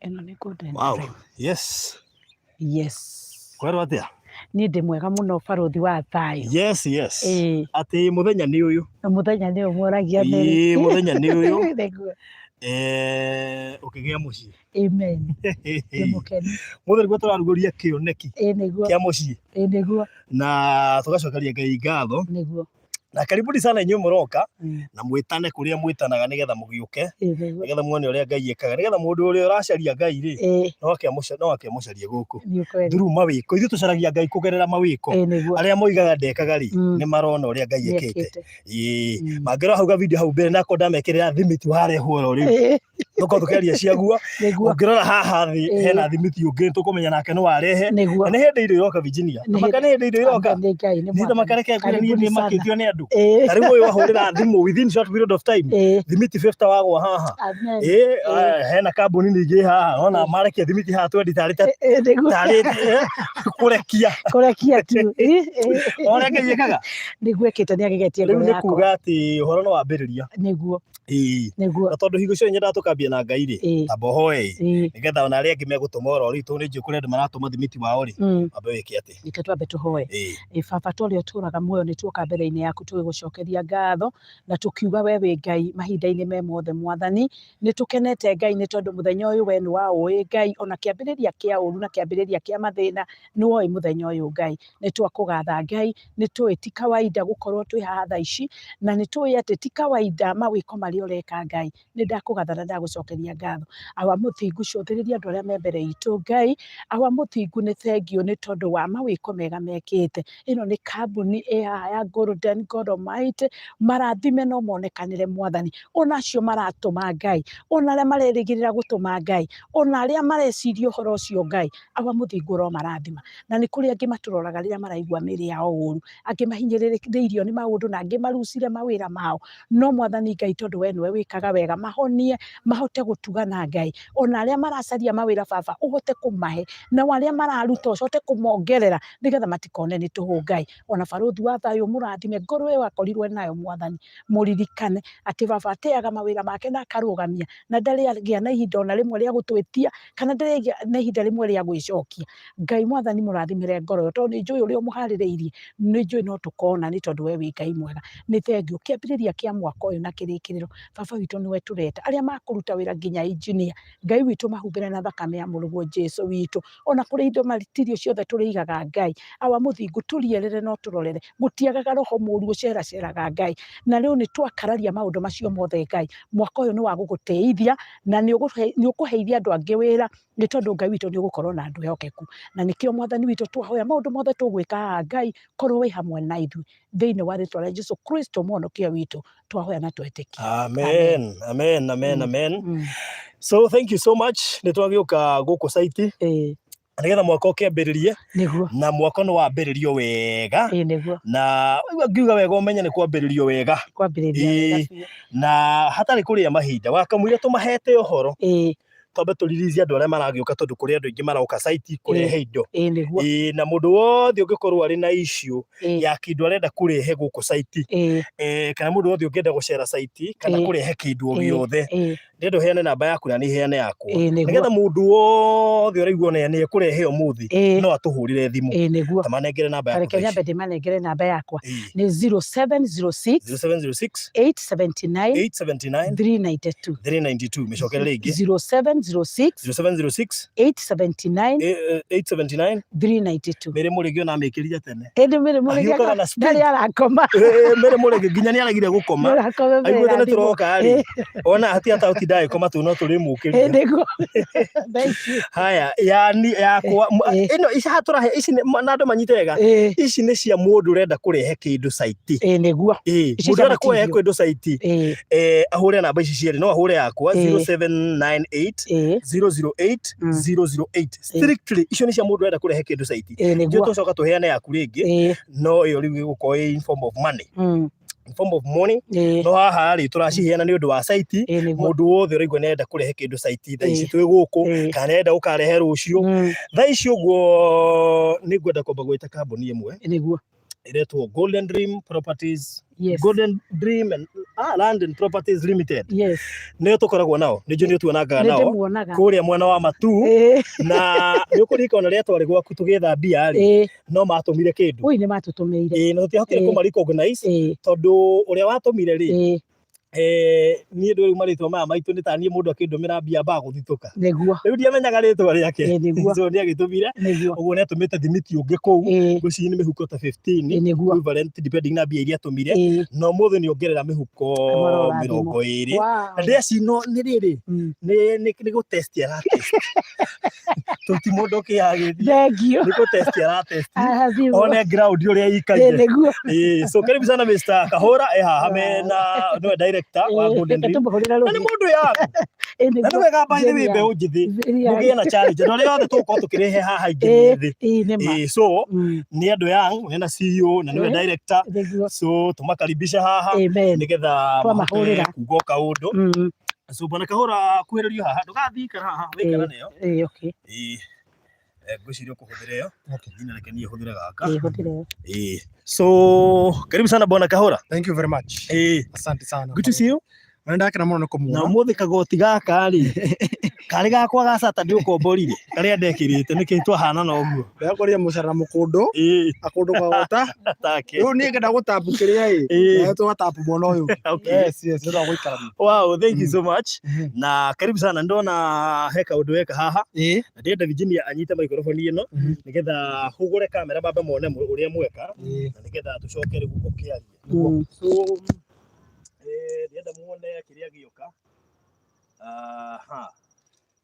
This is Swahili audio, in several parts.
eno nĩ Golden Wow. Prime. Yes. Yes. Kwero atia? Niĩ ndĩ mwega mũno barothi wa thayũ. Yes, yes. Ati muthenya nĩ uyu. Muthenya nĩ ũmũragia nĩ. Muthenya nĩ uyu. Nĩguo. Ukigĩa muciĩ. Amen. Nĩ mũkeni. Mũthenya nĩguo tũrarugũria kĩoneki. Nĩguo. Kĩa muciĩ. Nĩguo. Na tugacokeria Ngai ngatho. Nĩguo. Na karibuni sana inyuĩ mũroka na mwĩtane kũrĩa mwĩtanaga nĩgetha mũgĩũke nĩgetha muone ũrĩa Ngai ekaga nĩgetha mũndũ ũrĩa ũracaria Ngai rĩ no akĩamũcarie gũkũ through mawĩko. Ithuĩ tũcaragia Ngai kũgerera mawĩko. Arĩa moigaga ndekaga rĩ nĩ marona ũrĩa Ngai ekĩte. Mangĩrora hau video hau mbere nako ndamekĩrĩra thimiti warehwo oro rĩu nũko tũkĩaria ciaguo. Ũngĩrora haha thĩ hena thimiti ũngĩ tũkũmenya nake no arehe na nĩ hĩndĩ irio iroka Virginia. Maka nĩ hĩndĩ irio iroka. Nĩ makareke ngũrani nĩ makĩtio nĩ andũ. Karibu ũyũ wahũrĩra thimũ within short period of time. Thimiti 50 wagwa haha. Hena kambuni nyingĩ haha ona marekia thimiti haha twendi tarĩ kũrekia tu. Ona Ngai ekaga. Nĩguo ekĩte nĩ agegetie ngoro yakwa. Rĩu nĩ kuga atĩ ũhoro no wambĩrĩria. Nĩguo. Na tondũ hingo cio nyendaga tũkambia na Ngai rĩ tamba ũhoe nĩgetha ona arĩa angĩ megũtũma oro rĩu nĩ njũĩ kũrĩ andũ maratũma thimiti wao rĩ ambe wĩke atĩ. Reke twambe tũhoe. Baba tũrĩa ũtũraga muoyo nĩ tuoka mbere-inĩ yaku tũgĩgũcokeria ngatho na tũkiuga we wĩ Ngai mahinda-inĩ me mothe Mwathani. Nĩ tũkenete Ngai nĩ tondũ mũthenya ũyũ we nĩ waũĩ Ngai ona kĩambĩrĩria kĩa ũru na kĩambĩrĩria kĩa mathĩna nĩ woĩ mũthenya ũyũ Ngai. Nĩ twakũgatha Ngai nĩ tũĩ ti kawaida gũkorwo twĩ haha thaa ici na nĩ tũĩ atĩ ti kawaida mawĩko marĩa ũreka Ngai. Nĩ ndakũgatha na ndagũcokeria ngatho. Awa mũthingu cũthĩrĩria andũ arĩa me mbere itũ Ngai. Awa mũthingu nĩ thengio nĩ tondũ wa mawĩko mega mekĩte. Ĩno nĩ kambuni ya Golden God Almighty. Marathime no monekanĩre Mwathani. Ona acio maratũma Ngai. Ona arĩa marerĩgĩrĩra gũtũma Ngai. Ona arĩa mareciria ũhoro ũcio Ngai. Awa mũthingu ro marathima. Na nĩ kũrĩ angĩ matũroraga rĩrĩa maraigua mĩĩrĩ yao ũru. Angĩ mahinyĩrĩirio nĩ maũndũ na angĩ marucire mawĩra mao. No Mwathani Ngai tondũ we nĩwe wĩkaga wega mahonie mahote gũtugana Ngai. Ona arĩa maracaria mawĩra Baba ũhote kũmahe. Na arĩa mararuta ũcote kũmongerera nĩgetha matikone nĩ tũhũ Ngai. Ona barothi wa thayũ mũrathime ngoro ĩyo akorirwo nayo Mwathani. Mũririkane atĩ Baba ateaga mawĩra make na akarũgamia na ndarĩ na ihinda ona rĩmwe rĩa gũtwĩtia kana ndarĩ na ihinda rĩmwe rĩa gwĩcokia. Ngai Mwathani mũrathimĩre ngoro ĩyo tondũ nĩ njũĩ ũrĩa ũmũharĩrĩirie. Nĩ njũĩ no tũkona nĩ tondũ we wĩ Ngai mwega. Nĩ thengio kĩambĩrĩria kĩa mwaka ũyũ na kĩrĩkĩrĩro. Baba witũ nĩwe tũreta arĩa makũruta wĩra nginya engineer. Ngai witũ mahumbĩre na thakame ya mũrũguo Jesũ witũ. Ona kũrĩ indo maritirio ciothe tũrĩigaga Ngai. Awa mũthingu tũrierere no tũrorere. Gũtiagaga roho mũũru gũceraceraga Ngai. Na rĩu nĩ twakararia maũndũ macio mothe Ngai. Mwaka ũyũ nĩ wa gũgũtĩithia na nĩ ũkũheithia andũ angĩ wĩra nĩ tondũ Ngai witũ nĩ ũgũkorwo na andũ ehokeku. Na nĩkĩo Mwathani witũ twahoya maũndũ mothe tũgwĩka haha Ngai korwo wĩ hamwe na ithuĩ. Thĩinĩ wa rĩĩtwa rĩa Jesũ Kristo mũhonokia witũ twahoya na twetĩkia. Amen. Amen. Amen. Amen. So thank you so much. Nĩ twagĩũka gũkũ site. Nĩgetha mwaka ũkĩambĩrĩrie na mwaka nĩ wambĩrĩrio wega na ngiuga wega ũmenye nĩ kwambĩrĩrio wega na hatarĩ kũrĩa mahinda wakamũira tũmahete ũhoro twambe tũririzie andũ arĩa maragĩũka tondũ kũrĩ andũ aingĩ maroka site kũrehe indo na mũndũ wothe ũngĩkorwo arĩ na issue ya kĩndũ arenda kũrehe gũkũ site kana mũndũ wothe ũngĩenda gũcera site kana kũrehe kĩndũ o gĩothe ndendo heane namba yaku na nĩ heane yakwa nĩgetha mũndũ wothe ũraigua nĩ ekũrehe ũmũthĩ no atũhũrĩre thimũ tamanengere namba yakwa Kenya bende manengere namba yakwa nĩ 0706 879 392 mĩcokere rĩngĩ 0706 879 392 mĩrĩ mũrĩgĩ ona amĩkĩrire tene ĩndĩ mĩrĩ mũrĩgĩ ndarĩ arakoma mĩrĩ mũrĩgĩ nginya nĩ aragire gũkoma aiguĩte nĩ tũroka rĩ ona hatia tauti ndagĩkoma tu no tũrĩmũkĩria haya yani yakwa ĩno ici hatũrahe ici na andũ manyite wega ici nĩ cia mũndũ ũrenda kũrehe kĩndũ site nĩguo mũndũ ũrenda kũrehe kĩndũ site ahũre namba ici cierĩ no ahũre yakwa 0798 008 008 strictly icio nĩ cia mũndũ ũrenda kũrehe kĩndũ site ndio tũcoka tũheane yaku rĩngĩ no ĩyo rĩu ĩgũkorwo in form of money form of money no haha rĩ tũraciheana nĩ ũndũ wa site mũndũ wothe ũraigua nĩ enda kũrehe kĩndũ site thaa ici twĩ gũkũ kana enda gũkarehe rũciũ thaa ici ũguo nĩ ngwenda kwamba gwĩta kambuni ĩmwe nĩguo inaitwa Golden Dream Properties. Yes. Golden Dream and Land and Properties Limited. Yes. Nĩyo tũkoragwo nao, nĩ ndio tuonaga nao kũrĩa mwena wa Matu na nĩ ũkũrika ona rĩatwa rĩ gwaku tũgĩetha mbia rĩ no matũmire kĩndũ. Ui nĩ matũtũmĩire. Na tũtiahotire kũma-recognize tondũ ũrĩa watũmire rĩ niĩ ndũĩ marĩtwa maya maitũ nĩ ta niĩ mũndũ akĩndũmĩra mbia mba gũthitũka. Nĩguo. Rĩu ndiamenyaga rĩtwa rĩake. So nĩagĩtũmire ũguo nĩatũmĩte thimiti ũngĩ kũu ngwĩciria nĩ mĩhuko ta 15 equivalent depending na mbia iria atũmire no mũthĩ nĩongerera mĩhuko 20. Na ndeci no nĩ rĩrĩ nĩ gũtest aratest. Tũti mũndũ kĩagĩthie nĩ gũtest aratest one ground ũrĩa ikaire. So karibu sana Mr. Kahora haha mena no director wa Golden Dream. Na nĩ mũndũ yangu. Na nĩ wega by the way mbeũ njĩthĩ mũgĩe na challenge no rĩothe tũgũkorwo tũkĩrehe haha ingĩ thĩ. So nĩ andũ yangu hena CEO na nĩwe director, so tũmakaribisha haha nĩgetha mahũrĩra kuga kaũndũ. So bwana Kahora kuhĩrĩrio haha ndũgathiĩ ikara haha wĩkara nĩyo. Okay. Ngwĩciria ũkũhũthĩra ĩyo. Nginya reke niĩ hũthĩre gaka. So karibu sana bwana Kahora. Thank you very much. Asante sana. Good to see you. Ndake na mũno kũmuona. Na mũthĩ kagoti gaka rĩ karĩ gakwa ga Saturday ũkomborire karĩa ndekĩrĩte nĩkĩ twahana na ũguo. Ndakũria mũcara mũkũndũ akũndũ kagota. Rĩu niĩ ngenda gũtapu kĩrĩa na tũgatapu mwana ũyũ. Yes ndio gũikara. Wow, thank you so much. Na karibu sana ndona heka ũndũ weka haha. Na ndĩrenda Virginia anyite microphone ĩno nĩgetha hũgũre kamera baba mone ũrĩa mweka na nĩgetha tũcoke rĩu ũkĩarie. So ndĩrenda muone kĩrĩa gĩoka.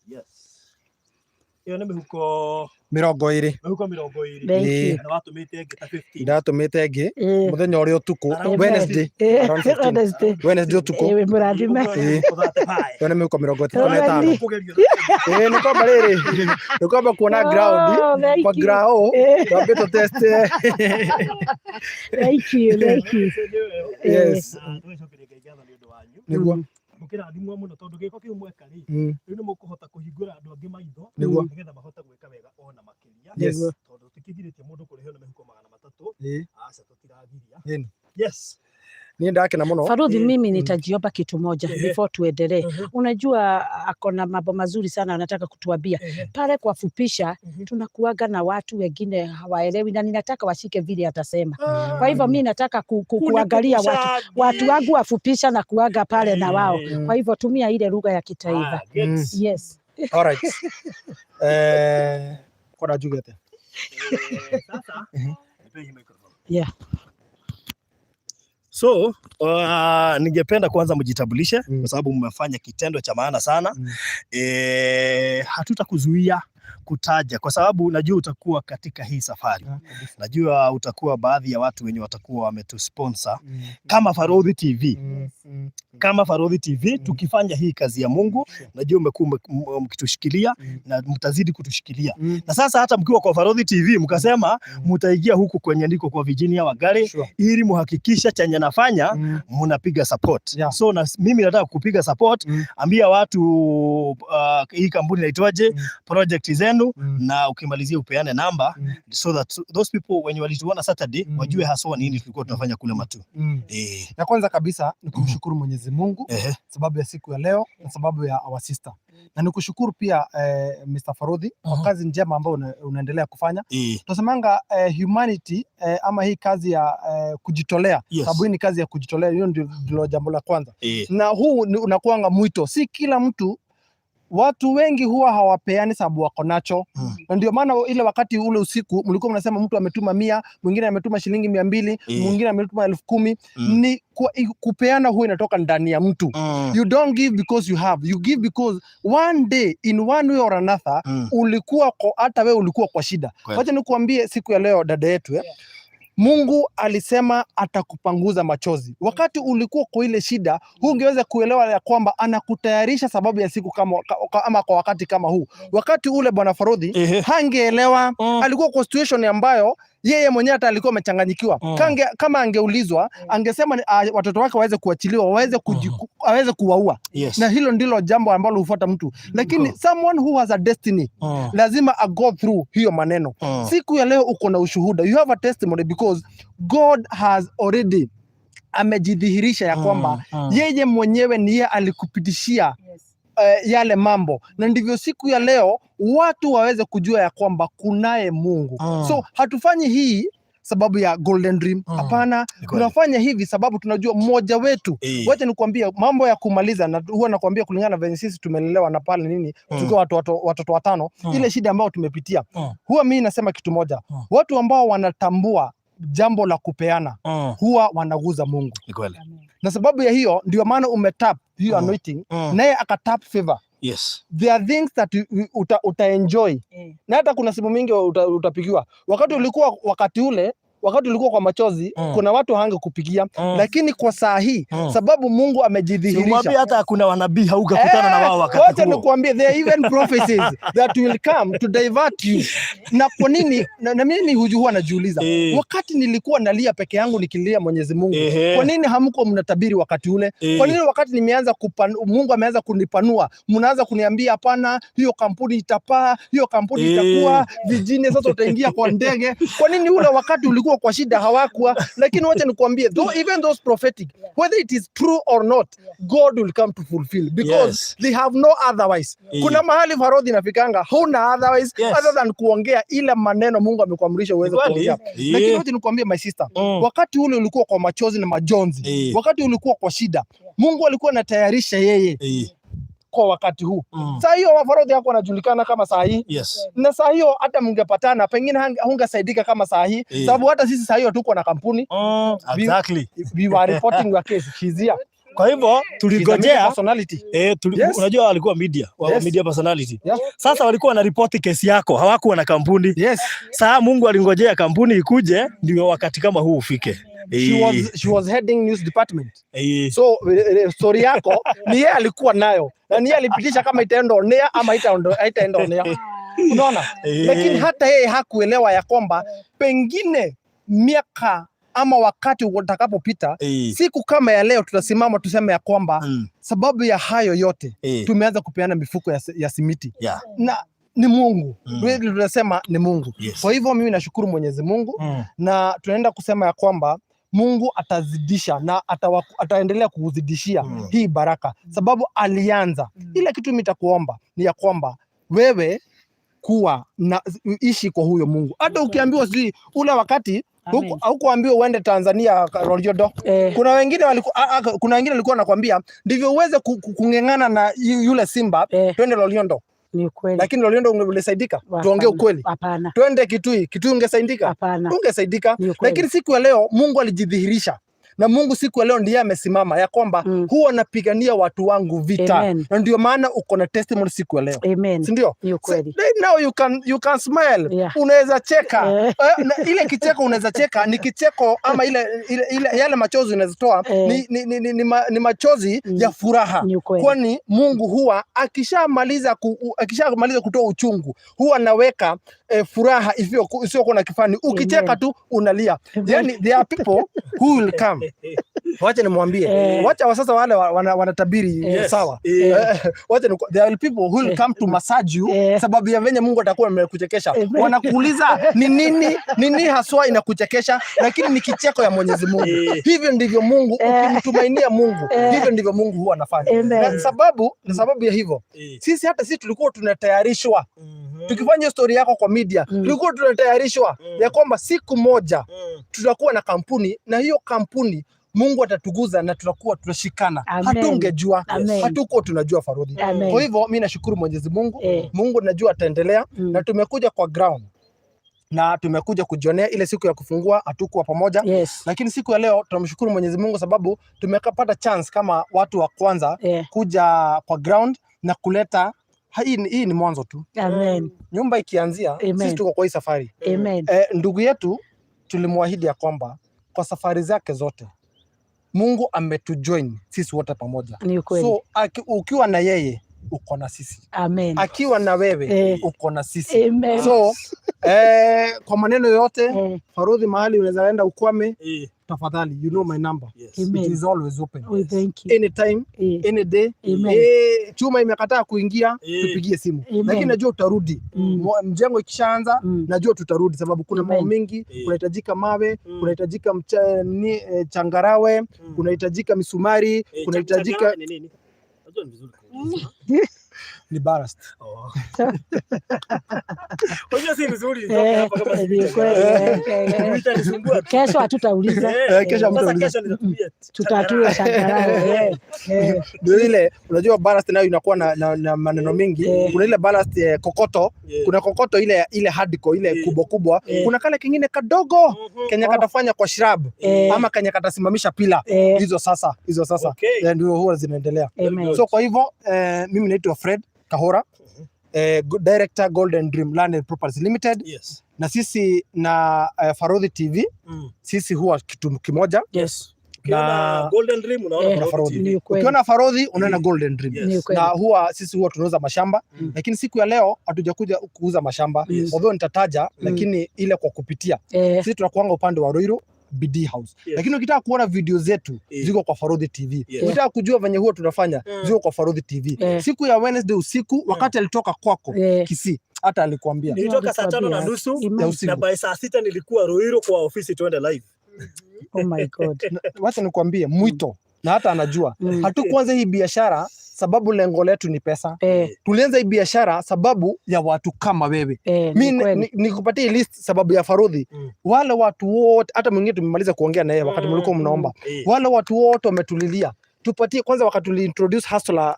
Yes. Iyo nĩ mĩhuko 20. Mĩhuko 20. Na watũmĩte ngĩ ta 15. Ndatumĩte ngĩ mũthenya ũrĩa ũtukũ Wednesday. Wednesday ũtukũ. Mũrathime. Iyo nĩ mĩhuko 35. Nĩ kwamba rĩrĩ nĩ kwamba kuona ground kwa ground twambe tũ test. Thank you. Yes. Nĩguo mũkĩrathimwo mũno tondũ gĩko kĩu mweka rĩ rĩu nĩ mũkũhota kũhingũra andũ angĩ maitho nĩgetha mahote gwĩka wega ona makĩria tondũ tũkĩgirĩtie mũndũ kũrĩhio na mĩhuko 300 aca tũtiragiria. Yes. Niĩ ndakena mũno. Faruthi, mimi nitajiomba kitu moja before tuendelee. Unajua akona mambo mazuri sana anataka kutuambia. Pale kwa fupisha tunakuaga na watu wengine hawaelewi na ninataka washike vile atasema. Kwa hivyo mimi nataka kuangalia watu wangu wafupisha na kuaga pale na wao. Kwa hivyo tumia ile lugha ya kitaifa. Yes. All right. Kwa jugete. Sasa nipe hii microphone. Yeah. So ningependa kwanza mjitambulishe kwa sababu mmefanya kitendo cha maana sana. Hatutakuzuia kutaja kwa sababu najua utakuwa katika hii safari. Najua utakuwa baadhi ya watu wenye watakuwa wametusponsor kama Faruthi TV. Kama Faruthi TV tukifanya hii kazi ya Mungu, najua mmekuwa mkitushikilia na mtazidi kutushikilia. Na sasa hata mkiwa kwa Faruthi TV mkasema mtaingia huku kwenye ndiko kwa Virginia Wangari ili muhakikisha chenye nafanya mnapiga support. So na mimi nataka kupiga support, ambia watu hii kampuni inaitwaje, project zenu na ukimalizia upeane namba so that those people when you walituona Saturday wajue haswa nini tulikuwa tunafanya kule Matu. Na kwanza kabisa ni kumshukuru Mwenyezi Mungu sababu ya siku ya leo na sababu ya our sister. Na nikushukuru pia Mr. Faruthi kwa kazi njema ambayo unaendelea kufanya. Tunasemanga humanity ama hii kazi ya kujitolea, sababu hii ni kazi ya kujitolea, hiyo ndio jambo la kwanza. Na huu unakuanga mwito, si kila mtu. Watu wengi huwa hawapeani sababu wako nacho. Na ndio maana ile wakati ule usiku mlikuwa mnasema mtu ametuma 100, mwingine ametuma shilingi 200, mwingine ametuma 10,000. Ni kupeana huwa inatoka ndani ya mtu. You don't give because you have, you give because one day in one way or another ulikuwa hata wewe ulikuwa kwa shida. Wacha nikuambie siku ya leo dada yetu Mungu alisema atakupanguza machozi. Wakati ulikuwa kwa ile shida, ungeweza kuelewa ya kwamba anakutayarisha sababu ya siku ama kwa wakati kama huu. Wakati ule Bwana Faruthi hangeelewa, alikuwa kwa situation ambayo yeye mwenyewe hata alikuwa amechanganyikiwa. Kama angeulizwa, angesema watoto wake waweze kuachiliwa, waweze kuwaua. Na hilo ndilo jambo ambalo hufuata mtu. Lakini someone who has a destiny, lazima go through hiyo maneno. Siku ya leo uko na ushuhuda. You have a testimony because God has already amejidhihirisha ya kwamba yeye mwenyewe ni yeye alikupitishia yale mambo, na ndivyo siku ya leo watu waweze kujua ya kwamba kunaye Mungu. So hatufanyi hii sababu ya golden dream, hapana. Tunafanya hivi sababu tunajua mmoja wetu. Wacha nikwambie mambo ya kumaliza, na huwa nakwambia kulingana na venye sisi tumelelewa na pale nini, tukiwa watoto watano, ile shida ambayo tumepitia. Huwa mimi nasema kitu moja, watu ambao wanatambua jambo la kupeana huwa wanaguza Mungu. Na sababu ya hiyo ndio maana umetap hiyo anointing, naye akatap favor. There are things that uta-enjoy. Na hata kuna simu mingi utapigiwa. Wakati ulikuwa kwa machozi, kuna watu hangekupigia, lakini kwa saa hii sababu Mungu amejidhihirisha. Mwambie hata kuna wanabii haukakutana na wao wakati huo. Wote nikwambie, there are even prophecies that will come to divert you. Na kwa nini na mimi huwa najiuliza, wakati nilikuwa nalia peke yangu nikilia Mwenyezi Mungu, kwa nini hamko mnatabiri wakati ule? Kwa nini wakati nimeanza Mungu ameanza kunipanua, mnaanza kuniambia hapana, hiyo kampuni itapaa, hiyo kampuni itakuwa vijini, sasa utaingia kwa ndege? Kwa nini ule wakati ulikuwa kwa shida hawakuwa? Lakini wacha nikwambie, even those prophetic, whether it is true or not, God will come to fulfill because they have no otherwise. Kuna mahali Farodhi inafikanga huna otherwise other than kuongea ile maneno Mungu amekuamrisha uweze kuongea. Lakini wacha nikwambie my sister, wakati ule ulikuwa kwa machozi na majonzi, wakati ulikuwa kwa shida, Mungu alikuwa anatayarisha yeye kwa wakati huu. Saa hiyo Farodhi yako anajulikana kama saa hii. Na saa hiyo hata mngepatana pengine hungesaidika kama saa hii, sababu hata sisi saa hiyo tuko na kampuni. Exactly. We were reporting your case. She's here. Kwa hivyo tuligojea unajua walikuwa media personality. Sasa walikuwa na report kesi yako, hawakuwa na kampuni. Sasa Mungu alingojea kampuni ikuje ndio wakati kama huu ufike. She was heading news department. So story yako ni yeye alikuwa nayo, na ni yeye alipitisha kama itaenda onea ama haitaenda onea. Unaona? Lakini hata yeye hakuelewa ya kwamba pengine miaka ama wakati utakapopita, siku kama ya leo tutasimama tuseme ya kwamba sababu ya hayo yote tumeanza kupeana mifuko ya simiti. Na ni Mungu. Wewe tunasema ni Mungu. Kwa hivyo mimi nashukuru Mwenyezi Mungu, na tunaenda kusema ya kwamba Mungu atazidisha na ataendelea kukuzidishia hii baraka, sababu alianza. Ile kitu mimi nitakuomba ni ya kwamba wewe kuwa na ishi kwa huyo Mungu. Hata ukiambiwa sisi ule wakati haukuambiwa uende Tanzania Loliondo. Kuna wengine walikuwa nakwambia ndivyo uweze kungengana na yule simba, twende Loliondo. Ni ukweli. Lakini Loliondo ungesaidika? Tuongee ukweli. Hapana. Twende Kitui ungesaidika? Hapana. Ungesaidika. Lakini siku ya leo Mungu alijidhihirisha. Na Mungu siku ya leo ndiye amesimama ya kwamba huwa napigania watu wangu vita. Na ndio maana uko na testimony siku ya leo. Si ndio? So, now you can smile. Unaweza cheka. Ile kicheko unaweza cheka ni kicheko ama ile yale machozi unazotoa ni machozi ya furaha. Kwani Mungu huwa akishamaliza kutoa uchungu, huwa anaweka furaha isiyokuwa na kifani. Ukicheka tu unalia. Yani there are people who will come. Wacha nimwambie, wacha sasa wale wanatabiri sawa. Wacha there are people who will come to massage you sababu ya venye Mungu atakuwa amekuchekesha. Wanakuuliza ni nini haswa inakuchekesha, lakini ni kicheko ya Mwenyezi Mungu. Hivyo ndivyo Mungu, ukimtumainia Mungu, hivyo ndivyo Mungu huwa anafanya. Na sababu ya hivyo sisi tulikuwa tunatayarishwa. Tukifanya story yako kwa media, tulikuwa tunatayarishwa ya kwamba siku moja tutakuwa na kampuni, na hiyo kampuni Mungu atatuguza na tutakuwa tunashikana. Hatungejua, hatuko tunajua Farodhi. Kwa hivyo mimi nashukuru Mwenyezi Mungu. Mungu najua ataendelea, na tumekuja kwa ground na tumekuja kujionea ile siku ya kufungua, hatukuwa pamoja. Lakini siku ya leo tunamshukuru Mwenyezi Mungu sababu tumepata chance kama watu wa kwanza kuja kwa ground na kuleta hii ni mwanzo tu. Nyumba ikianzia sisi tuko kwa hii safari. Ndugu yetu tulimwahidi ya kwamba kwa safari zake zote Mungu ametujoin sisi wote pamoja. So ukiwa na yeye uko na sisi. Akiwa na wewe uko na sisi. So Kwa maneno yote Farodhi, mahali unaweza enda ukwame, tafadhali, you know my number. Yes. It is always open. Oh, thank you. Anytime, any day. Chuma imekataa kuingia, tupigie simu. Lakini najua utarudi. Mjengo ikishaanza, najua tutarudi sababu kuna mambo mengi, kunahitajika mawe, kunahitajika changarawe, kunahitajika misumari, kunahitajika nini? Najua ni vizuri. Ni ballast. Unajua si vizuri hapa kama kesho hatutauliza. Kesho tutatua shangarawe. Ndio ile unajua ballast nayo inakuwa na maneno mengi. Kuna ile ballast kokoto, kuna kokoto ile hardcore ile kubwa kubwa. Kuna kale kingine kadogo Kenya katafanya kwa shrub ama Kenya katasimamisha pila. Hizo sasa ndio huwa zinaendelea. So kwa hivyo mimi naitwa Fred Kahora, Director Golden Dream Land and Properties Limited. Yes. Na sisi na Farodhi TV sisi huwa kitu kimoja. Yes. Na Golden Dream unaona Farodhi. Ukiona Farodhi unaona Golden Dream. Yes. Na sisi huwa tunauza mashamba, lakini siku ya leo hatujakuja kuuza mashamba. Although nitataja lakini ile kwa kupitia. Sisi tunakuanga upande wa Ruiru BD House. Lakini ukitaka kuona video zetu ziko kwa Farodhi TV. Ukitaka kujua venye huwa tunafanya ziko kwa Farodhi TV. Siku ya Wednesday usiku wakati alitoka kwako Kisii, hata alikuambia nilitoka saa 5:30 ya usiku na by saa 6 nilikuwa Ruiru kwa ofisi tuende live. Oh my God. Wacha nikwambie mwito na hata anajua. Hatukuanza hii biashara sababu lengo letu ni pesa. Tulianza hii biashara sababu ya watu kama wewe. Mimi nikupatie list sababu ya Farodhi. Wale watu wote, hata mwingine tumemaliza kuongea na yeye wakati mlikuwa mnaomba. Wale watu wote wametulilia. Tupatie kwanza wakati tuliintroduce hustler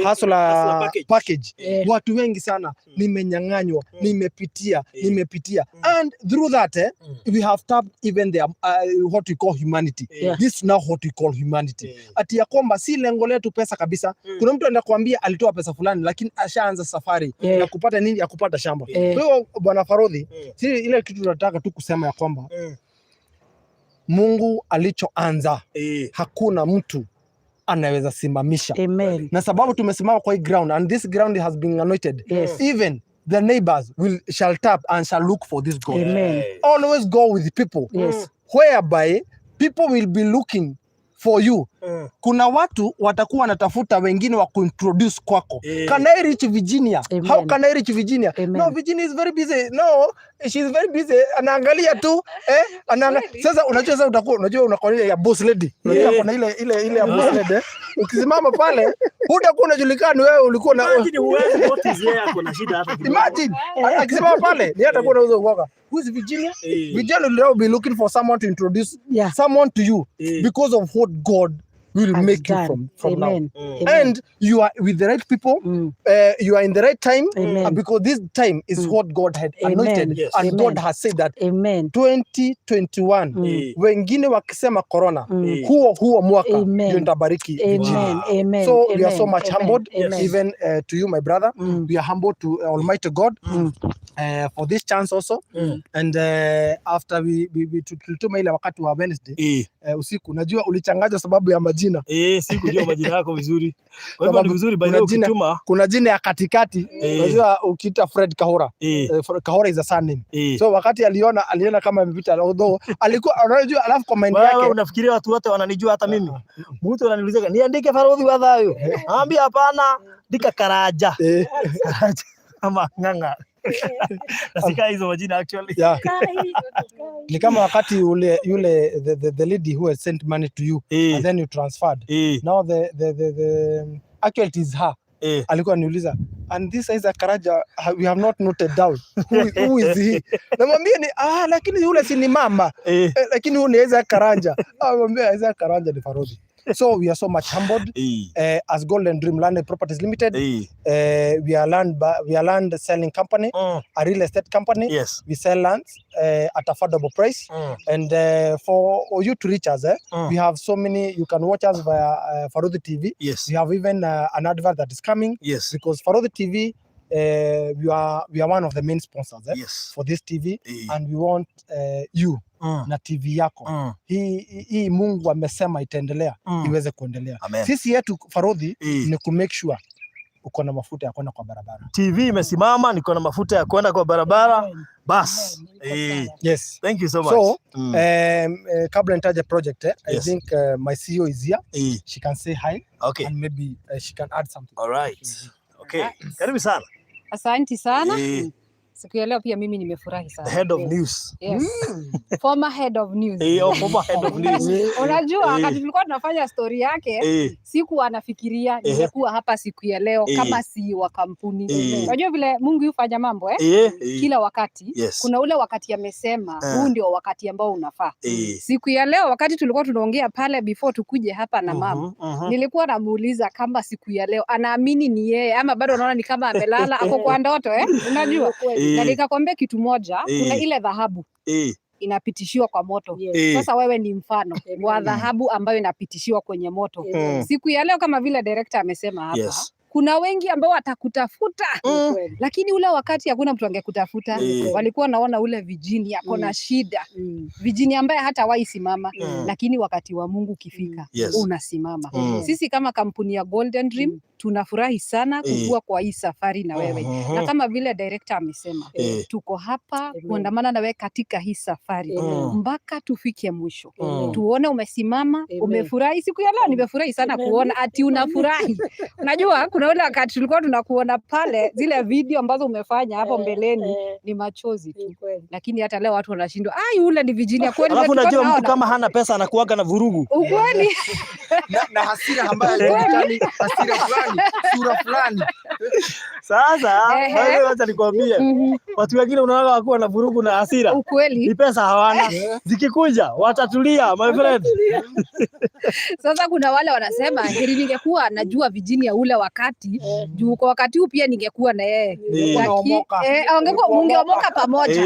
hustler package. Watu wengi sana nimenyang'anywa, nimepitia. And through that we have tapped even the what we call humanity. This is now what we call humanity. Ati ya kwamba si lengo letu pesa kabisa. Kuna mtu anakuambia alitoa pesa fulani lakini ashaanza safari ya kupata nini, ya kupata shamba. Kwa hiyo bwana Farodhi, si ile kitu tunataka tu kusema ya kwamba Mungu alichoanza hakuna mtu anaweza simamisha. Amen. Na sababu tumesimama kwa hii ground and this ground has been anointed. Even the neighbors shall tap and shall look for this God. Amen. Always go with people. Whereby people will be looking for you. Kuna watu watakuwa wanatafuta wengine wa kuintroduce kwako. Can I reach Virginia? Amen. How can I reach Virginia? Amen. No, Virginia is very busy. No, she is very busy. Anaangalia tu Sasa unajua sasa unajua unakuwa ya boss lady. Unajua kuna ile ya boss lady. Ukisimama pale hutakuwa unajulikana wewe ulikuwa na imagine akisimama pale ni hata kuwa unauza uoga. Who is Virginia? Virginia will now be looking for someone to introduce someone to you because of what God will make you from now. And you are with the right people. You are in the right time. Because this time is what God had anointed. And God has said that 2021 wengine wakisema corona huo mwaka ndio nitabariki. So we are so much humbled even to you my brother. We are humbled to Almighty God for this chance also. And after we tulituma ile wakati wa Wednesday usiku, najua ulichanganya sababu ya majina. Sikujua majina yako vizuri. Kwa hivyo ni vizuri by the way ukituma. Kuna jina ya katikati. Unajua ukiita Fred Kahora. Kahora is a surname. So wakati aliona kama amepita, although alikuwa unajua, alafu comment yake. Wewe unafikiria watu wote wananijua hata mimi? Mtu ananiuliza niandike Farodhi wa Thayo. Naambia hapana, andika Karaja. Ama Ng'ang'a. Nasika hizo majina actually. Ni kama wakati yule the lady who has sent money to you and then you transferred. Now the actually it is her. Alikuwa niuliza, and this is a Karaja we have not noted down. Who is he? Namwambia ni lakini yule si ni mama. Lakini huyu ni Isaac Karanja. Namwambia Isaac Karanja ni Farodhi. So we are so much humbled as Golden Dream Land and Properties Limited. We are land selling company, a real estate company. We sell lands at affordable price. And for you to reach us, we have so many. You can watch us via Farodhi TV. We have even an advert that is coming. Because Farodhi TV, we are one of the main sponsors for this TV, and we want you na TV yako hii Mungu amesema itaendelea iweze kuendelea. Sisi yetu Farodhi ni ku make sure uko na mafuta ya kwenda kwa barabara. TV imesimama, niko na mafuta ya kwenda kwa barabara. Bas. Yes. Thank you so much. So, kabla nitaje project, I think my CEO is here. She can say hi. Okay. And maybe she can add something. All right. Okay. Karibu sana. Asante sana. Siku ya leo pia mimi nimefurahi sana. Head of news. Yes. Former head of news. Former head of news. Unajua wakati tulikuwa tunafanya story yake, siku anafikiria ningekuwa hapa siku ya leo kama si wa kampuni. Unajua vile Mungu hufanya mambo kila wakati. Kuna ule wakati amesema huu ndio wakati ambao unafaa. Siku ya leo wakati tulikuwa tunaongea pale before tukuje hapa na mama, nilikuwa namuuliza kama siku ya leo anaamini ni yeye ama bado anaona ni kama amelala ako kwa ndoto unajua. Na nikakwambia kitu moja, kuna ile dhahabu inapitishiwa kwa moto. Sasa wewe ni mfano wa dhahabu ambayo inapitishiwa kwenye moto. Siku ya leo kama vile director amesema hapa, kuna wengi ambao watakutafuta lakini ule wakati hakuna mtu angekutafuta. Walikuwa naona ule vijini ako na shida, vijini ambaye hata waisimama, lakini wakati wa Mungu ukifika unasimama. Sisi kama kampuni ya Golden Dream tunafurahi sana kukua kwa hii safari na wewe. Na kama vile director amesema, tuko hapa kuandamana na wewe katika hii safari mpaka tufike mwisho. Tuone umesimama, umefurahi. Siku ya leo nimefurahi sana kuona ati unafurahi. Unajua kuna ule wakati tulikuwa tunakuona pale zile video ambazo umefanya hapo mbeleni ni machozi tu. Lakini hata leo watu wanashindwa, yule ni Virginia kweli. Alafu unajua mtu kama hana pesa anakuaga na vurugu. Ukweli. na hasira ambayo hasira fulani, sura fulani. Sasa wewe acha nikwambie, watu wengine unaona wakuwa na vurugu na hasira. Ukweli. Ni pesa hawana. Zikikuja watatulia my friend. Sasa kuna wale wanasema heri ningekuwa najua Virginia ule wakati, juu kwa wakati huu pia ningekuwa na yeye. Ungeomoka pamoja.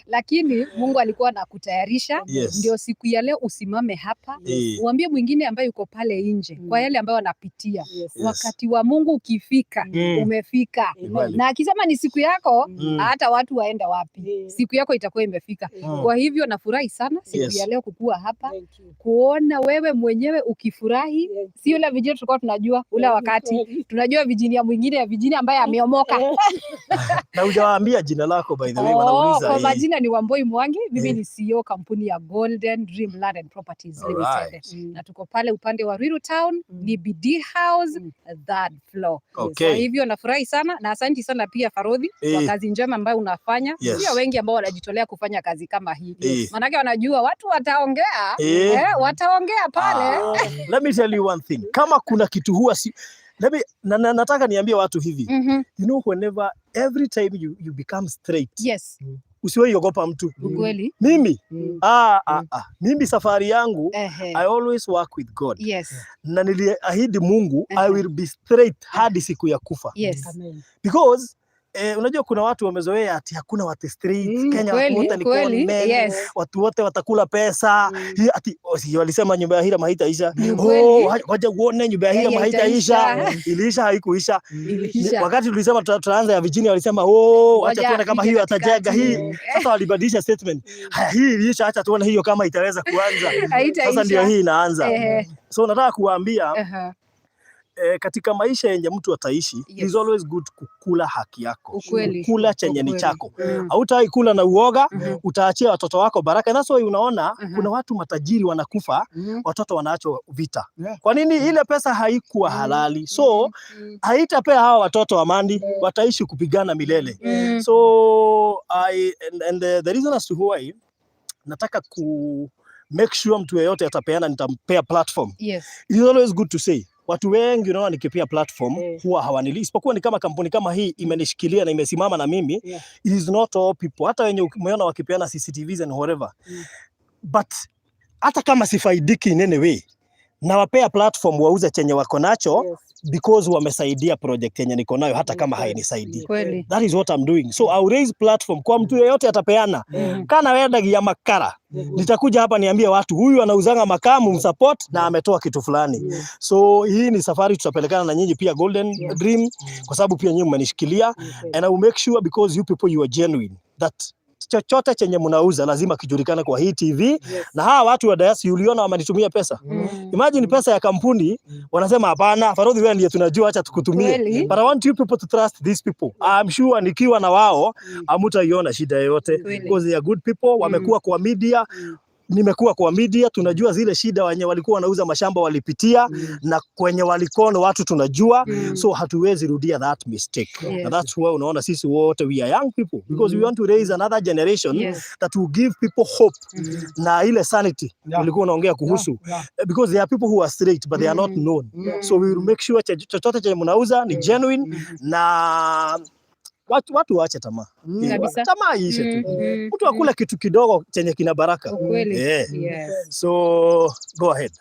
Lakini Mungu alikuwa anakutayarisha ndio siku ya leo usimame hapa, uambie mwingine ambaye yuko pale nje kwa yale ambayo anapitia. Wakati wa Mungu ukifika, umefika. Na akisema ni siku yako, hata watu waenda wapi, siku yako itakuwa imefika. Kwa hivyo nafurahi sana siku ya leo kukua hapa, kuona wewe mwenyewe ukifurahi. Si yule Virginia tulikuwa tunajua ule wakati, tunajua Virginia mwingine ya Virginia ambaye ameomoka. Na hujawaambia jina lako by the way, wanauliza. Kwa majina ni Wamboi Mwangi, mimi ni CEO kampuni ya Golden Dream Land and Properties Limited. Na tuko pale upande wa Ruiru Town, ni BD House, third floor. Kwa hivyo nafurahi sana na asante sana pia Farodhi kwa kazi njema ambayo unafanya. Sio wengi ambao wanajitolea kufanya kazi kama hii. Manake wanajua watu wataongea, wataongea pale. Let me tell you one thing. Kama kuna kitu huwa nataka niambie watu hivi. You know, every time you become straight. Usiwahi ogopa mtu. Ukweli. Mimi mimi safari yangu I always work with God. Na niliahidi Mungu I will be straight hadi siku ya kufa. Because unajua kuna watu wamezoea ati hakuna watu straight Kenya, watu wote ni con men, watu wote watakula pesa. Ati walisema nyumba ya Hira haitaisha. Waje uone nyumba ya Hira haitaisha. Iliisha, haikuisha. Wakati tulisema tutaanza ya Virginia walisema acha tuone kama hiyo atajenga hii. Sasa walibadilisha statement. Hii iliisha, acha tuone hiyo kama itaweza kuanza. Sasa ndio hii inaanza. So nataka kuambia katika maisha yenye mtu ataishi, is always good kukula haki yako. Kula chenye ni chako. Hautawahi kula na uoga, utaachia watoto wako baraka. Na so unaona kuna watu matajiri wanakufa, watoto wanaachwa vita. Kwa nini? Ile pesa haikuwa halali. So haitapea hawa watoto amani, wataishi kupigana milele. So the reason as to why nataka ku make sure mtu yeyote atapeana nitampea platform. It is always good to say. Watu wengi unaona nikipia platform huwa hawanili, isipokuwa ni kama kampuni kama hii imenishikilia na imesimama na mimi. It is not all people. Hata wenye umeona wakipeana CCTVs and whatever. But hata kama sifaidiki in any way, na wapea platform wauze chenye wako nacho because wamesaidia project yenye niko nayo hata kama hainisaidii. That is what I'm doing. So I'll raise platform kwa mtu yeyote atapeana. Kana wewe ndagi ya makara, nitakuja hapa niambie watu huyu anauzanga makamu msupport na ametoa kitu fulani. So hii ni safari tutapelekana na nyinyi pia Golden Dream, kwa sababu pia nyinyi mmenishikilia, and I will make sure because you people you are genuine that chochote chenye mnauza lazima kijulikane kwa hii TV. Na hawa watu wa diaspora uliona wamenitumia pesa. Imagine pesa ya kampuni wanasema hapana, Farodhi wewe ndiye tunajua, acha tukutumie. But I want you people to trust these people. I'm sure nikiwa na wao hamtaiona shida yoyote because they are good people. Wamekuwa kwa media, nimekuwa kwa media, tunajua zile shida wenye walikuwa wanauza mashamba walipitia na kwenye walikono watu tunajua, so hatuwezi rudia that mistake. And that's why unaona sisi wote we are young people because we want to raise another generation that will give people hope na ile sanity ulikuwa unaongea kuhusu because there are people who are straight but they are not known. So we will make sure chochote chenye mnauza ni genuine na watu waache tamaa. Tamaa ishe tu. Mtu akule kitu kidogo chenye kina baraka. So go ahead.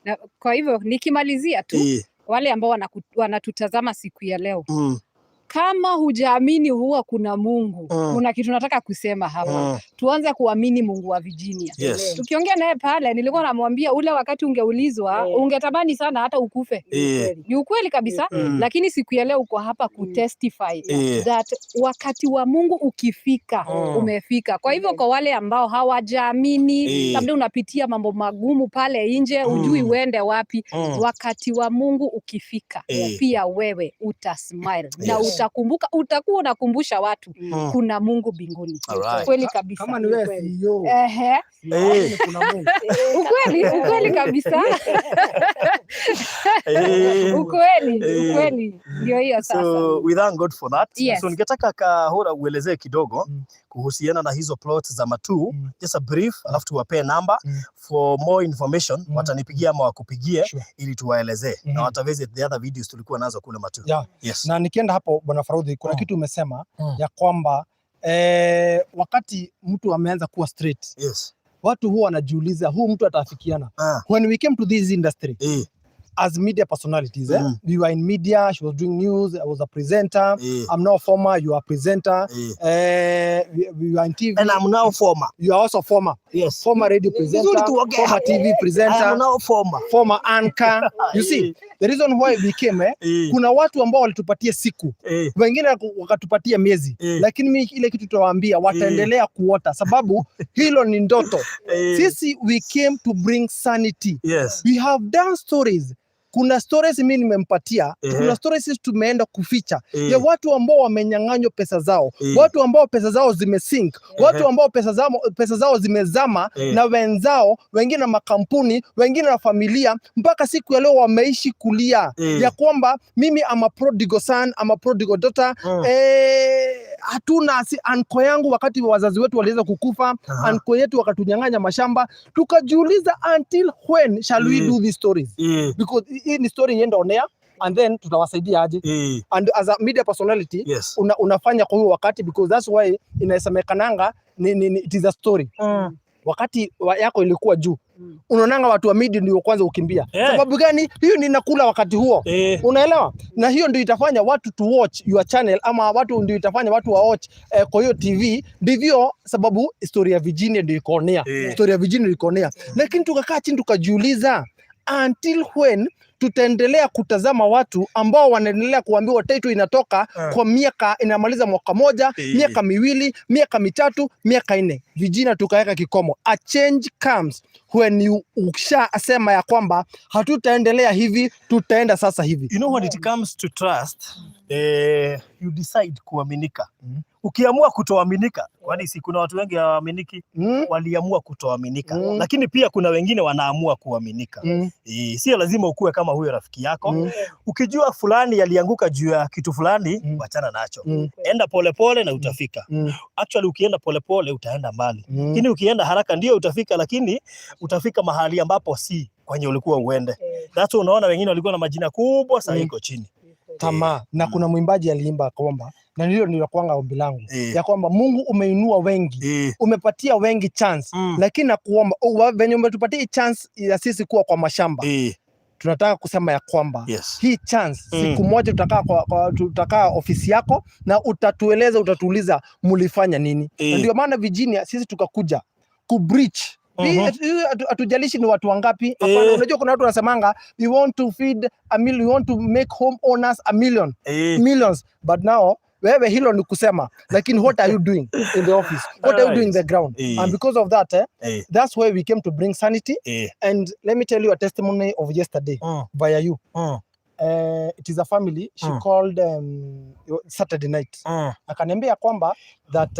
Na kwa hivyo nikimalizia tu wale ambao wanatutazama siku ya leo. Kama hujaamini huwa kuna Mungu, kuna kitu nataka kusema hapa. Tuanze kuamini Mungu wa Virginia. Tukiongea naye pale nilikuwa namwambia ule wakati ungeulizwa, ungetamani sana hata ukufe. Ni ukweli kabisa, lakini siku ya leo uko hapa kutestify that wakati wa Mungu ukifika, umefika. Kwa hivyo kwa wale ambao hawajaamini, labda unapitia mambo magumu pale nje, hujui uende wapi, wakati wa Mungu ukifika, pia wewe utasmile. Na utakumbuka, utakuwa unakumbusha watu kuna Mungu mbinguni. Kweli kabisa. Kama ni wewe CEO. Kuna Mungu. Ukweli kabisa. Ukweli. Ndio hiyo sasa. So we thank God for that. So ningetaka Kahora uelezee kidogo kuhusiana na hizo plots za Matu, just a brief, alafu tuwape namba for more information. Watanipigia ama wakupigie ili tuwaelezee na watavisit the other videos tulikuwa nazo kule Matu. Na nikienda hapo Bwana Farodhi, kuna kitu umesema ya kwamba wakati mtu ameanza kuwa straight, watu huwa wanajiuliza huu mtu atafikiana. When we came to this industry as media personalities, we were in media, she was doing news, I was a presenter, I'm now former, you are presenter, we were in TV. And I'm now former. You are also former. Former radio presenter, former TV presenter, I am now former anchor. You see, the reason why we came, kuna watu ambao walitupatia siku, wengine wakatupatia miezi, lakini mimi ile kitu tutawaambia wataendelea kuota sababu hilo ni ndoto. Sisi we came to bring sanity. We have done stories. Kuna stories mimi nimempatia, kuna stories tumeenda kuficha ya watu ambao wamenyang'anywa pesa zao, watu ambao pesa zao zimesink, watu ambao pesa zao zimezama na wenzao, wengine na makampuni, wengine na familia, mpaka siku ya leo wameishi kulia ya kwamba mimi ama prodigal son, ama prodigal daughter, hatuna anko yangu wakati wazazi wetu waliweza kukufa, anko yetu wakatunyang'anya mashamba, tukajiuliza until when shall we do these stories? Because hii ni story yenda on air and then tutawasaidia aje? And as a media personality unafanya kwa huo wakati, because that's why inasemekananga it is a story. Wakati yako ilikuwa juu, unaonanga watu wa media ndio kwanza ukimbia. Sababu gani? Hiyo ni nakula wakati huo. Unaelewa? Na hiyo ndio itafanya watu to watch your channel, ama watu ndio itafanya watu wa watch kwa hiyo TV. Ndivyo sababu story ya Virginia ndio iko on air. Story ya Virginia iko on air. Lakini tukakaa chini tukajiuliza until when tutaendelea kutazama watu ambao wanaendelea kuambiwa title inatoka kwa miaka, inamaliza mwaka moja, miaka miwili, miaka mitatu, miaka 4. Virginia tukaweka kikomo. A change comes when you ukishasema ya kwamba hatutaendelea hivi, tutaenda sasa hivi. You know when it comes to trust, you decide kuaminika. Ukiamua kutoaminika, kwani si kuna watu wengi hawaaminiki, waliamua kutoaminika. Lakini pia kuna wengine wanaamua kuaminika. Sio lazima ukue kama huyo rafiki yako. Ukijua fulani yalianguka juu ya kitu fulani, wachana nacho. Enda polepole na utafika. Actually ukienda polepole utaenda mbali. Lakini ukienda haraka ndio utafika, lakini utafika mahali ambapo si kwenye ulikuwa uende. That's why unaona wengine walikuwa na majina kubwa sasa iko chini. Tamaa. Na kuna mwimbaji aliimba kwamba, na ndio nilikuanga ombi langu ya kwamba Mungu umeinua wengi, umepatia wengi chance, lakini nakuomba venye umetupatia chance ya sisi kuwa kwa mashamba, tunataka kusema ya kwamba hii chance siku moja tutakaa ofisi yako na utatueleza, utatuuliza mulifanya nini. Ndio maana Virginia sisi tukakuja ku breach. Atujalishi ni watu wangapi. Unajua kuna watu wanasemanga we want to feed a million, we want to make home owners a million, millions, but now wewe hilo ni kusema, lakini what are you doing in the office? What are you doing in the ground? And because of that, that's why we came to bring sanity. And let me tell you a testimony of yesterday via you. It is a family. She called Saturday night. Akaniambia kwamba that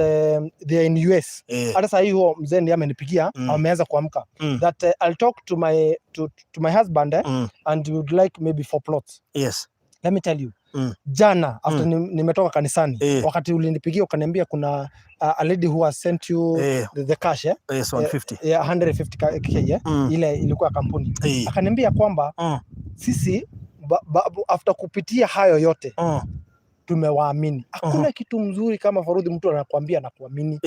they are in US. Hata saa hiyo mzee ndiye amenipigia, ameanza kuamka. That I'll talk to my husband and would like maybe 4 plots. Yes. Let me tell you. Jana after nimetoka kanisani, wakati ulinipigia ukaniambia kuna a lady who has sent you the cash, Yes, 150. 150k, ile ilikuwa kampuni. Akaniambia kwamba sisi after kupitia hayo yote tumewaamini. Hakuna kitu mzuri kama Farudhi mtu anakuambia na kuamini.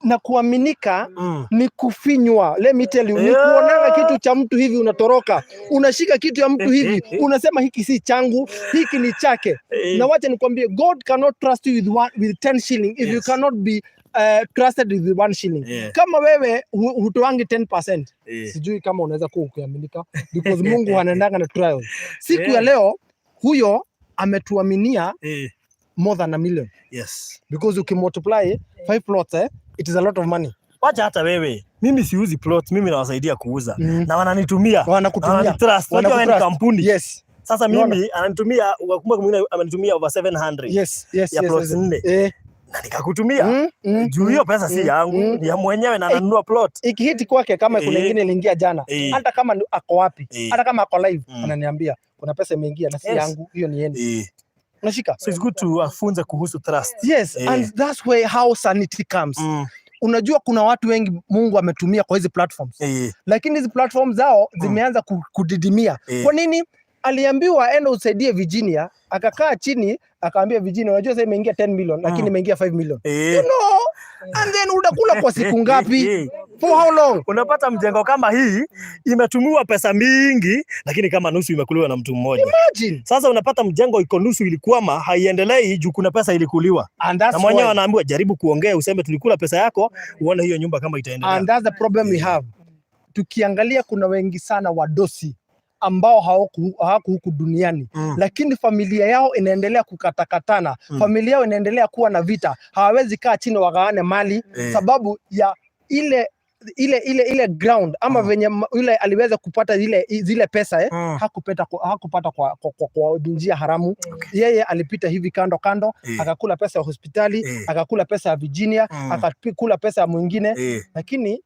Na kuaminika ni kufinywa. Let me tell you, ni kuonanga kitu cha mtu hivi unatoroka. Unashika kitu ya mtu hivi, unasema hiki si changu, hiki ni chake. Na wacha nikwambie, God cannot trust you with 10 shilling if you cannot be trusted with 1 shilling. Kama wewe hutoangi 10%, sijui kama unaweza kuwa ukiaminika, because Mungu anaendanga na trials. Siku ya leo huyo ametuaminia more than $1 million. Yes. Because ukimultiply 5 plots, it is a lot of money. Wacha hata wewe. Mimi siuzi plots, mimi nawasaidia kuuza. Na wananitumia. Wanakutumia. Trust. Wewe ni kampuni. Yes. Sasa mimi ananitumia, ukumbuka mwingine amenitumia over 700. Yes. Ya plots 4. Na nikakutumia. Juu hiyo pesa si yangu, ni ya mwenyewe na ananunua plot. Ikihiti kwake kama kuna nyingine iliingia jana, hata kama ako wapi, hata kama ako live, ananiambia kuna pesa imeingia na si yangu, hiyo ni yenu. Unashika? So it's good to afunze kuhusu trust. Yes, and that's where how sanity comes. Unajua kuna watu wengi Mungu ametumia kwa hizi platforms. Lakini hizi platforms zao zimeanza kudidimia. Kwa nini? Aliambiwa enda usaidie Virginia, akakaa chini, akaambia Virginia, unajua sasa imeingia 10 million, lakini imeingia 5 million. You know? And then unakula kwa siku ngapi? For how long? Unapata mjengo kama hii imetumiwa pesa mingi, lakini kama nusu imekuliwa na mtu mmoja. Imagine. Sasa unapata mjengo iko nusu ilikwama, haiendelei juu kuna pesa ilikuliwa. Na mwenyewe anaambiwa jaribu kuongea, useme tulikula pesa yako, uone hiyo nyumba kama itaendelea. And that's the problem we have. Tukiangalia kuna wengi sana wadosi ambao hawako huku duniani, lakini familia yao inaendelea kukatakatana, familia yao inaendelea kuwa na vita, hawawezi kaa chini wagawane mali sababu ya ile ground ama venye yule aliweza kupata zile pesa hakupata kwa njia haramu. Yeye alipita hivi kando akakula pesa ya hospitali, akakula pesa ya Virginia, akakula pesa ya mwingine, lakini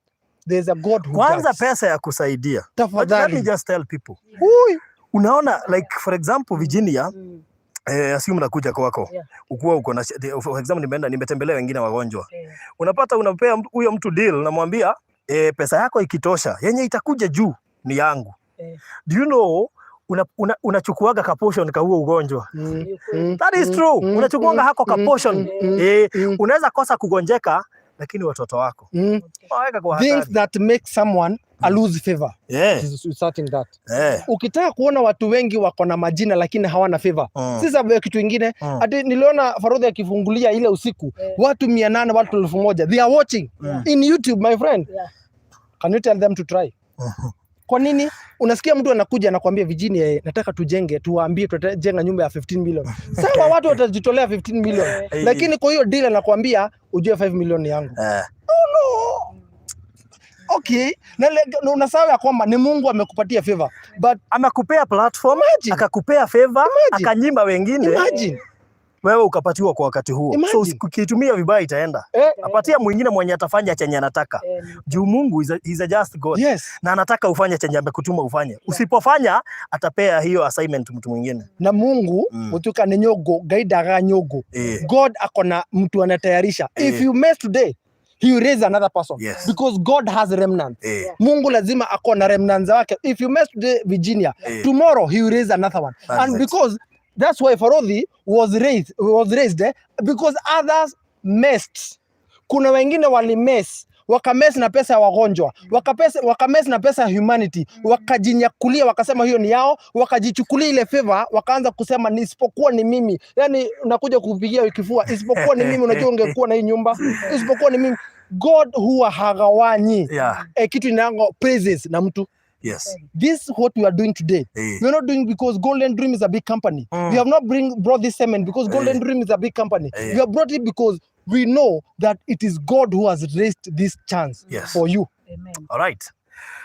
there's a God who kwanza pesa ya kusaidia. Tafadhali. Let me just tell people. Unaona, like for example Virginia, assume nakuja kwako. Ukuwa uko na, for example nimetembelea wengine wagonjwa. Unapata unapea huyo mtu deal, namwambia pesa yako ikitosha, yenye itakuja juu ni yangu. Do you know unachukuaga ka portion ka huo ugonjwa? That is true. Unachukuaga hako ka portion. Unaweza kosa kugonjeka, lakini watoto wako things that make someone a lose favor. Starting that. Ukitaka kuona watu wengi wako na majina lakini hawana favor, si sababu ya kitu kingine. Ati niliona Farudhi akifungulia ile usiku, watu 800, watu 1000, they are watching in YouTube, my friend. Can you tell them to try? Kwa nini? Unasikia mtu anakuja anakuambia Virginia, nataka tujenge, tuwaambie tutajenga nyumba ya 15 million. Sawa, watu watajitolea 15 million. Lakini kwa hiyo deal anakuambia ujue 5 million yangu. No. Okay, na unasahau ya kwamba ni Mungu amekupatia favor, but amekupea platform, akakupea favor, akanyima wengine. Imagine. Wewe ukapatiwa kwa wakati huo. So ukitumia vibaya itaenda. Apatia mwingine mwenye atafanya chenye anataka. Juu Mungu is a just God. Na anataka ufanye chenye amekutuma ufanye. Usipofanya atapea hiyo assignment mtu mwingine. Na Mungu utuka ni nyogo, gaidaga nyogo. God akona mtu anatayarisha. If you mess today, he will raise another person. Because God has remnants. Mungu lazima akona remnants wake. If you mess today, Virginia, tomorrow he will raise another one. And because that's why Farudhi was raised because others messed. Kuna wengine wakamess na pesa ya wagonjwa, wakamess na pesa ya humanity, wakajinyakulia, wakasema hiyo ni yao, wakajichukulia ile favor, wakaanza kusema ni isipokuwa ni mimi. Yani unakuja kupigia kifua, isipokuwa ni mimi, unajua ungekuwa na hii nyumba, isipokuwa ni mimi. God huwa hagawanyi kitu inango praises na mtu. Yes. This what we are doing today. We are not doing because Golden Dream is a big company. We have not brought this semen because Golden Dream is a big company. We have brought it because we know that it is God who has raised this chance for you. Amen. All right.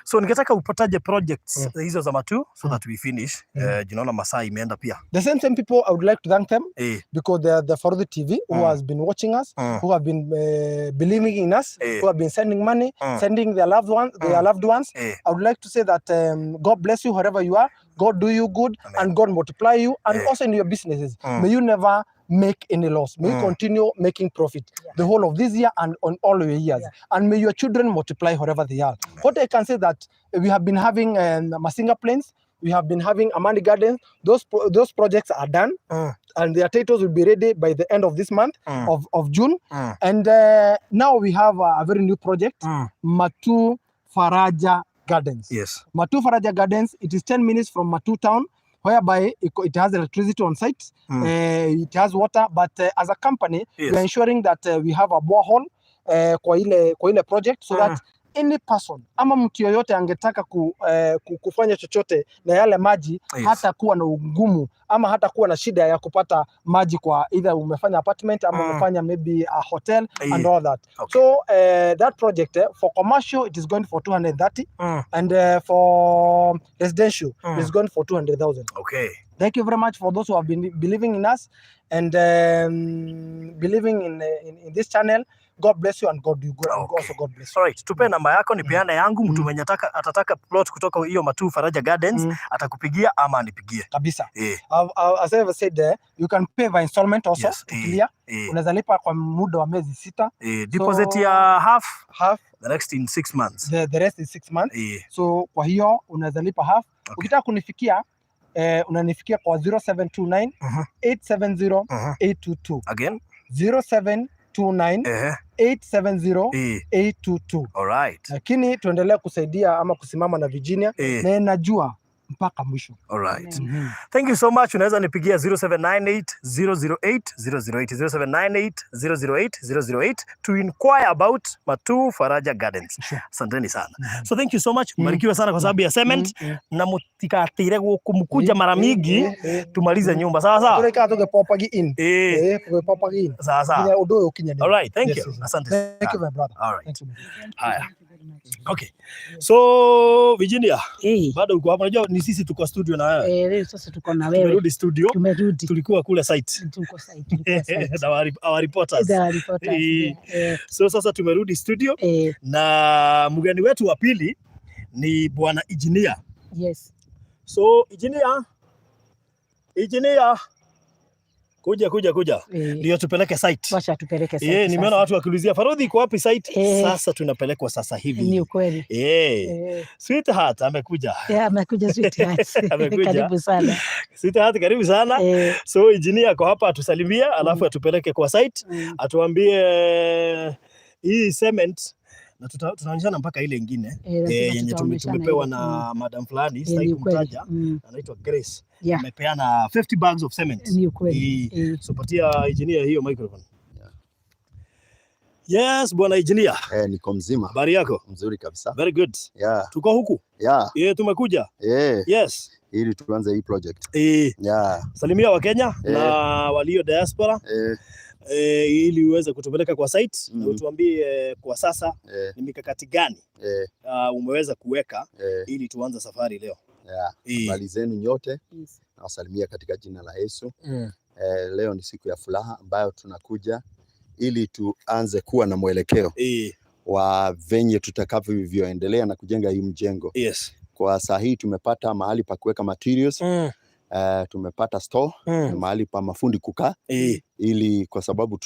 So ningetaka upataje projects hizo za Matu so that we finish. Jinaona masaa imeenda pia. The same people, I would like to thank them because they are the Farodhi TV who has been watching us, who have been believing in us, who have been sending money, sending their loved ones. I would like to say that God bless you wherever you are. God do you good. Amen. And God multiply you and also in your businesses. May you never make any loss. May you continue making profit the whole of this year and on all your years. And may your children multiply wherever they are. What I can say that we have been having Masinga Plains, we have been having Amani Gardens. Those projects are done and their titles will be ready by the end of this month of June. And now we have a very new project, Matu Faraja Gardens. Yes. Matu Faraja Gardens, it is 10 minutes from Matu town, whereby it has electricity on site, it has water, but as a company, we are ensuring that we have a borehole kwa ile project so that any person ama mtu yoyote angetaka kufanya chochote na yale maji hata kuwa na ugumu ama hata kuwa na shida ya kupata maji kwa either umefanya apartment ama umefanya maybe a hotel and all that. So that project for commercial it is going for 230 and for residential it is going for 200,000. Okay. Thank you very much for those who have been believing in us and believing in this channel. God bless you and God do good. And also God bless you. All right, tupe namba yako nipeane yangu, mtu mwenye atataka plot kutoka hiyo Matu Faraja Gardens atakupigia ama anipigie. Kabisa. As I said there, you can pay by installment also to clear. Unaweza lipa kwa muda wa miezi 6. Deposit ya half the next in 6 months. The rest is 6 months. So kwa hiyo unaweza lipa half. Ukitaka kunifikia unanifikia kwa 0729 870 822. Again 0729 870 822. All right. Lakini tuendelea kusaidia ama kusimama na Virginia na najua mpaka mwisho. All right. Thank you so much. Unaweza nipigia 0798 008 008 0798 008 008 to inquire about Matu Faraja Gardens. Asanteni sana. So thank you so much. Mbarikiwe sana kwa sababu ya cement na mutikatire kumkuja mara mingi tumalize nyumba. Sawa sawa. Tureka toke popagi in. Popagi in. Sawa sawa. All right. Thank you. Asante. Thank you my brother. All right. Haya. Okay. So Virginia, bado uko hapa, unajua ni sisi tuko studio na wewe. Leo sasa tuko na wewe. Tumerudi studio. Tumerudi. Tulikuwa kule site. Tuko site. Our reporters. So sasa tumerudi studio na mgeni wetu wa pili ni bwana engineer. Yes. So engineer kuja ndio tupeleke site. Wacha tupeleke site. Nimeona watu wakiulizia Farodhi iko wapi site? Sasa tunapelekwa sasa hivi. Ni ukweli. Sweetheart amekuja. Amekuja sweetheart. Karibu sana. Sweetheart karibu sana. So engineer ako hapa atusalimia alafu atupeleke kwa site. Atuambie hii cement na tunaonyeshana mpaka ile ingine yenye tumepewa na madam fulani sitaki kumtaja, anaitwa Grace. Amepeana 50 bags of cement. Ni ukweli. So patia engineer hiyo microphone. Yes, bwana engineer. Niko mzima. Habari yako? Mzuri kabisa. Very good. Tuko huku? Tumekuja. Yes. Ili tuanze hii project. Salimia wa Kenya na walio diaspora. Ili uweze kutupeleka kwa site na utuambie kwa sasa ni mikakati gani umeweza kuweka ili tuanze safari leo. Habari zenu nyote. Nawasalimia katika jina la Yesu. Leo ni siku ya furaha ambayo tunakuja ili tuanze kuwa na mwelekeo wa venye tutakavyoendelea na kujenga hii mjengo. Kwa saa hii tumepata mahali pa kuweka materials. Tumepata store mahali pa mafundi kukaa ili kwa sababu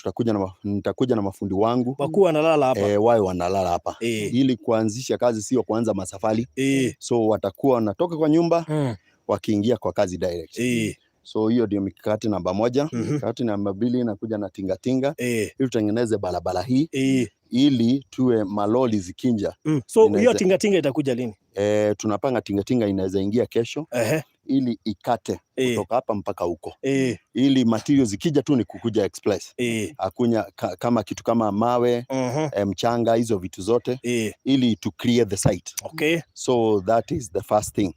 nitakuja na mafundi wangu wakuwa wanalala hapa wao wanalala hapa ili kuanzisha kazi, sio kuanza masafari. So watakuwa wanatoka kwa nyumba wakiingia kwa kazi direct. So hiyo ndio mikakati namba 1. Mikakati namba 2 inakuja na tingatinga ili tutengeneze barabara hii ili tuwe maloli zikinja. So hiyo tingatinga itakuja lini? Tunapanga tingatinga inaweza ingia kesho. ili ikate kutoka hapa mpaka huko, ili materials zikija tu ni kukuja express, hakunya kama kitu kama mawe, mchanga, hizo vitu zote, ili to clear the site. Okay. So that is the first thing.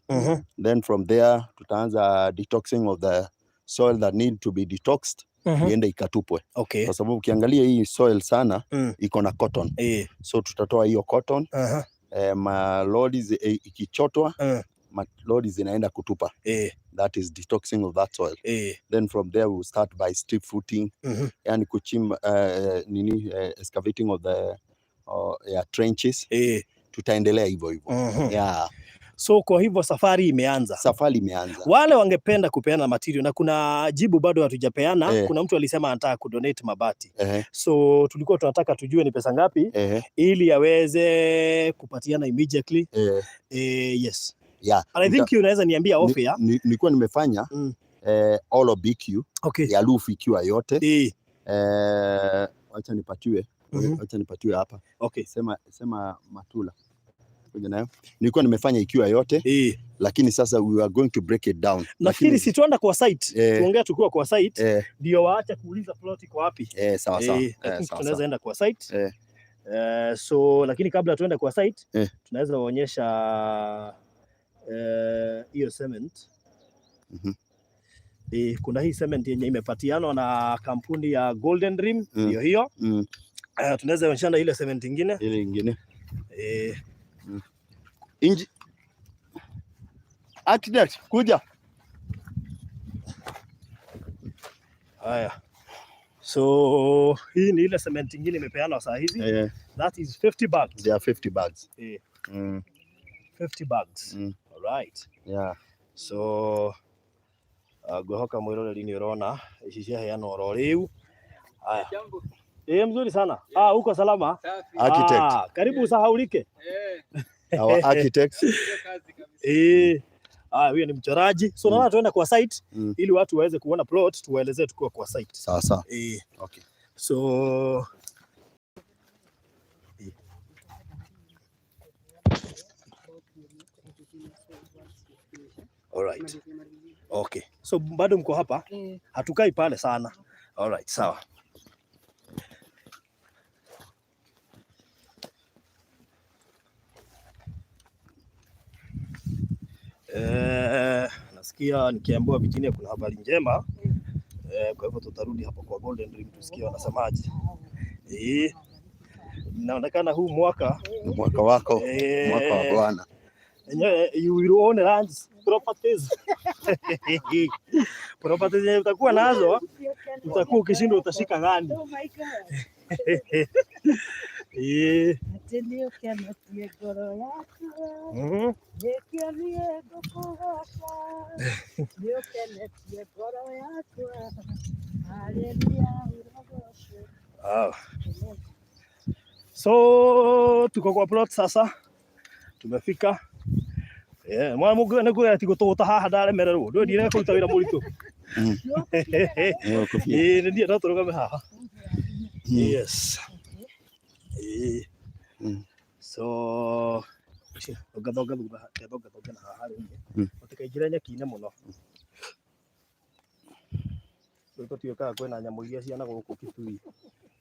Then from there tutaanza detoxing of the soil that need to be detoxed, iende ikatupwe. Okay. Kwa sababu ukiangalia hii soil sana iko na cotton. So tutatoa hiyo cotton, malori ikichotwa, malori zinaenda kutupa. That is detoxing of that soil. Then from there we will start by strip footing, yani kuchimba excavating of the trenches. Tutaendelea hivyo hivyo. Yeah. So kwa hivyo safari imeanza. Safari imeanza. Wale wangependa kupeana material na kuna jibu bado hatujapeana. Kuna mtu alisema anataka kudonate mabati. So tulikuwa tunataka tujue ni pesa ngapi ili aweze kupatiana immediately. Yes. Yeah. And I think unaweza niambia off ya. Nilikuwa nimefanya all of BQ ya roof ikiwa yote. Acha nipatiwe. Acha nipatiwe hapa. Okay. Sema Matula. Nilikuwa nimefanya ikiwa yote, lakini sasa we are going to break it down. Nafikiri si tuenda kwa site, tuongea tukiwa kwa site, ndio waacha kuuliza plot iko wapi. Sawa. Tunaweza enda kwa site. So lakini kabla tuenda kwa site, tunaweza kuonyesha hiyo cement. Kuna hii cement yenye imepatianwa na kampuni ya Golden Dream, hiyo. Tunaweza kuonyesha ile cement nyingine. Ile nyingine. Architect, kuja. Haya. So hii ni ile cement nyingine imepeanwa saa hizi. That is 50 bags. There are 50 bags. 50 bags. All right. Yeah. So gohoka mwiroreri ni urona ici cia heana oro riu. Haya. Mzuri sana. Uko salama? Architect. Karibu usahaulike. Our architect. Huyo ni mchoraji. So naona tuenda kwa site ili watu waweze kuona plot, tuwaelezee tukiwa kwa site. Sawa. Okay. So all right. Okay. So bado mko hapa? Hatukai pale sana. All right, sawa. Nasikia nikiambiwa Virginia kuna habari njema. Kwa hivyo tutarudi hapa kwa Golden Dream tusikie wanasemaje. Inaonekana huu mwaka wako, mwaka wa Bwana. You will own lands, properties. Properties yenye utakuwa nazo, utakuwa ukishindwa utashika gani? Oh my God. So tuko kwa plot sasa, tumefika. Mwana mungu nä ati gå tå ta haha ndaremererwo ndå ndire kå ruta wä ra må ritå nä ndiä no tå rå game haha. Yes. So thonga na haha rä å tä kaingä re nyeki-inä må no rä tå tuä kwena nyamå iria ciana gå kå Kitui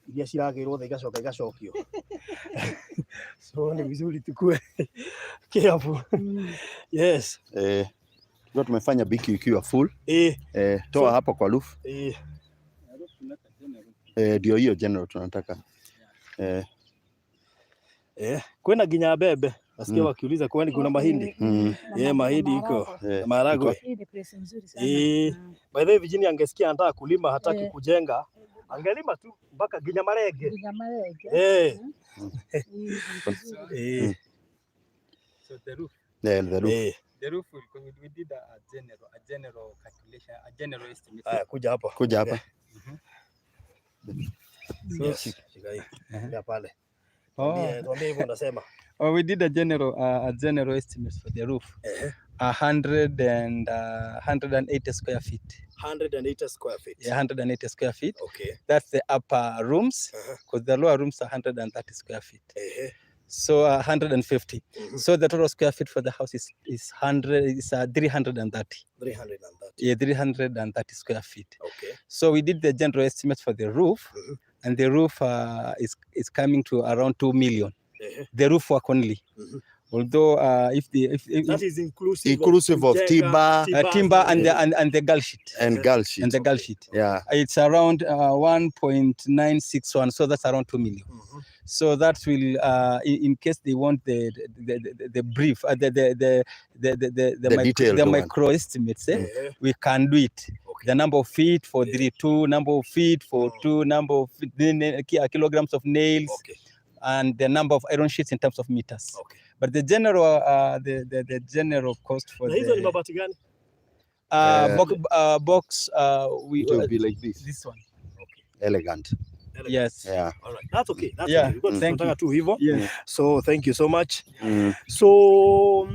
iria ciragä rwo thä igacokio. So ni vizuri tukue careful. Yes. Ndio tumefanya biki ikiwa full. Toa hapo kwa roof. Ndio hiyo general tunataka. Kwenda ginya bebe. Nasikia wakiuliza kwani kuna mahindi. Mahindi iko. Maharagwe. Hii ni place nzuri sana. By the way Virginia angesikia anataka kulima hataki kujenga. Angelima tu mpaka ginya marege. So the roof. The roof. The roof we did a general calculation, a general estimate. Kuja hapa. Yes. Ya pale. Tuambie hivyo unasema. We did a general estimate for the roof. 180 square feet. 180 square feet. Yeah, 180 square feet. Okay. That's the upper rooms, because the lower rooms are 130 square feet. So 150. So the total square feet for the house is 330. 330. Yeah, 330 square feet. Okay. So we did the general estimate for the roof, and the roof is coming to around 2 million. The roof work only. Although if that is inclusive of timber and the gull sheet and gull sheet. Yeah, it's around 1.961, so that's around 2 million. So that will in case they want the brief the micro estimates, we can do it. The number of feet for 3.2, number of feet for 2, number of kilograms of nails, and the number of iron sheets in terms of meters. But the general the general cost for hizo ni mabati gani? Box it will be like this. This one. Elegant. Yes. Yeah. All right. That's okay. That's Yeah. okay. Thank you. Tu hivyo. Yeah. So thank you so much. So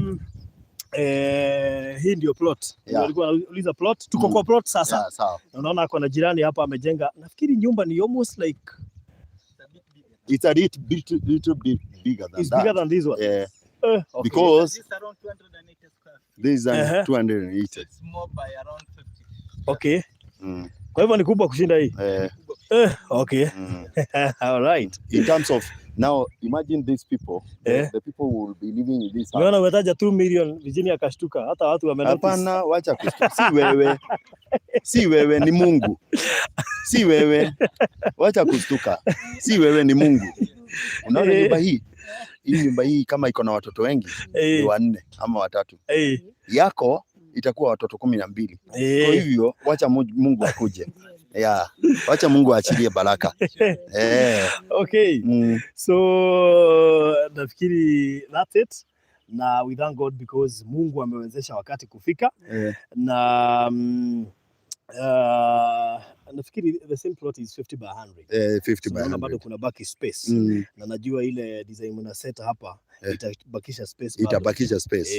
hii ndio plot. Nilikuwa nauliza plot. Tuko kwa plot sasa. Yeah, sawa. Unaona kuna jirani hapa amejenga. Nafikiri nyumba ni almost like it's a little bit bigger than it's that. Bigger than this one. Yeah. Okay. Because This is around 280 square feet. this is 280. It's more by around 50. Okay. Kwa hivyo ni kubwa kushinda hii. Okay. All right. In terms of now, imagine these people, the people who will be living in this house. Unaona umetaja 2 million, Virginia akashtuka, hata watu wamenotice. Hapana, wacha kushtuka. Si wewe ni Mungu. Si wewe. Wacha kushtuka. Si wewe ni Mungu. Unaona nyumba hii? Hii nyumba hii kama iko na watoto wengi ni 4 ama 3. Yako itakuwa watoto 12. Kwa hivyo wacha Mungu akuje. Yeah. Wacha Mungu aachilie baraka. Okay. So nafikiri that's it. Na we thank God because Mungu amewezesha wakati kufika. Na nafikiri the same plot is 50 by 100. 50 by 100. Bado kuna baki space. Na najua ile design mna set hapa itabakisha space. Itabakisha space.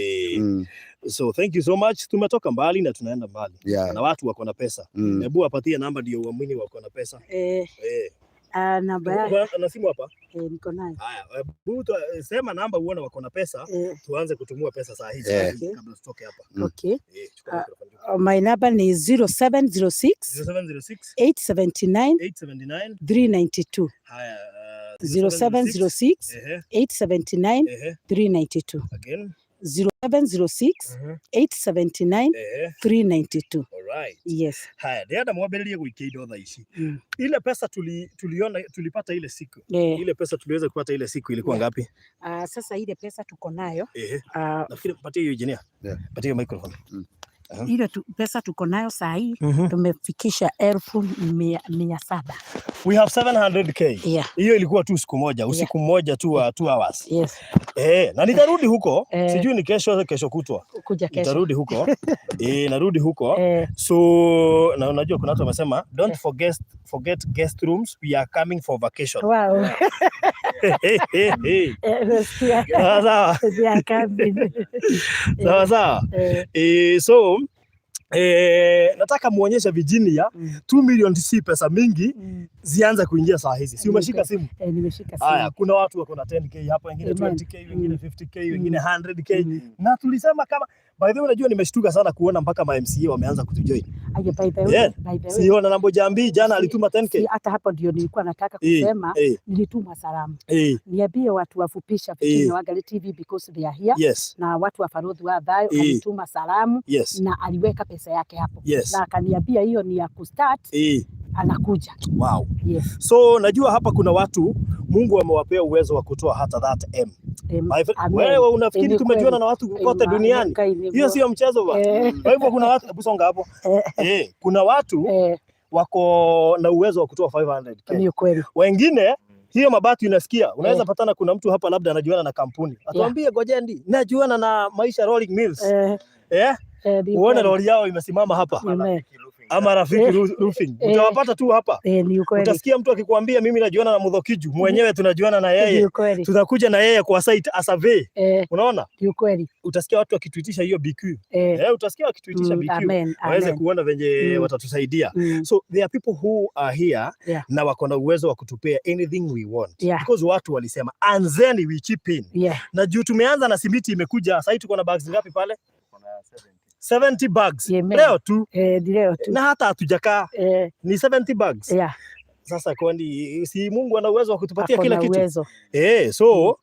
So thank you so much. Tumetoka mbali na tunaenda mbali. Na watu wako na pesa. Hebu wapatie namba ndio uamini wako na pesa. Namba yake. Ana simu hapa? Niko nayo. Haya, hebu sema namba uone wako na pesa, tuanze kutumua pesa saa hizi kabla tutoke hapa. Okay. My number ni 0706 879 392. Haya, 0706 879 392. Again. 0706 879 392. Alright. Yes. Haya, ndio mwambie kuikia indo tha ici. Ile pesa tuliona tulipata ile siku. Ile pesa tuliweza kupata ile siku ilikuwa ngapi? Sasa ile pesa tuko nayo. Nafikiri patie hiyo engineer. Patie microphone. Ile pesa tuko nayo saa hii tumefikisha 1700. We have 700k. Hiyo ilikuwa tu siku moja, usiku mmoja tu wa 2 hours. Yes. Na nitarudi huko, sijui ni kesho kutwa. Kuja kesho. Nitarudi huko. Narudi huko. So na unajua kuna watu wamesema don't forget guest rooms, we are coming for vacation. Wow. Sawa. Sawa. So nataka muonyeshe Virginia 2 million si pesa mingi zianza kuingia saa hizi. Si umeshika simu? Nimeshika simu. Haya, kuna watu wako na 10k hapa, wengine 20k, wengine 50k, wengine 100k. Na tulisema kama by the way unajua nimeshtuka sana kuona mpaka ma MCA wameanza kutujoin. By the way. Siona Nambo Jambi jana alituma 10k. Hata hapo ndio nilikuwa nataka kusema nilituma salamu. Niambie watu wafupisha Virginia Wangari TV because they are here. Na watu wa Farodhi wa Thayo alituma salamu na aliweka pesa yake hapo. Na akaniambia hiyo ni ya kustart. Anakuja. Wow. So najua hapa kuna watu Mungu amewapea uwezo wa kutoa hata that wewe unafikiri tumejuana na watu kote duniani? Hiyo sio mchezo ba. Kwa hivyo kuna watu busonga hapo. Kuna watu wako na uwezo wa kutoa 500k. Ni kweli. Wengine hiyo mabati unasikia, unaweza patana kuna mtu hapa labda anajuana na kampuni. Atuambie Gojendi, najuana na Maisha Rolling Mills. Uone lori yao imesimama hapa. ama Rafiki Roofing. Utawapata tu hapa. Utasikia mtu akikwambia mimi najuana na Muthokiju, mwenyewe tunajuana na yeye. Tutakuja na yeye kwa site a survey. Unaona? Ni kweli. Utasikia watu wakituitisha hiyo BQ. Utasikia wakituitisha BQ. Waweze kuona venye watatusaidia. So there are people who are here na wako na uwezo wa kutupea anything we want. Because watu walisema anzeni we chip in. Na juu tumeanza na simiti imekuja, sasa tuko na bags ngapi pale? 70 bags. Leo tu. Leo tu. Na hata hatujakaa. Ni 70 bags. Sasa kwani si Mungu ana uwezo wa kutupatia kila kitu? So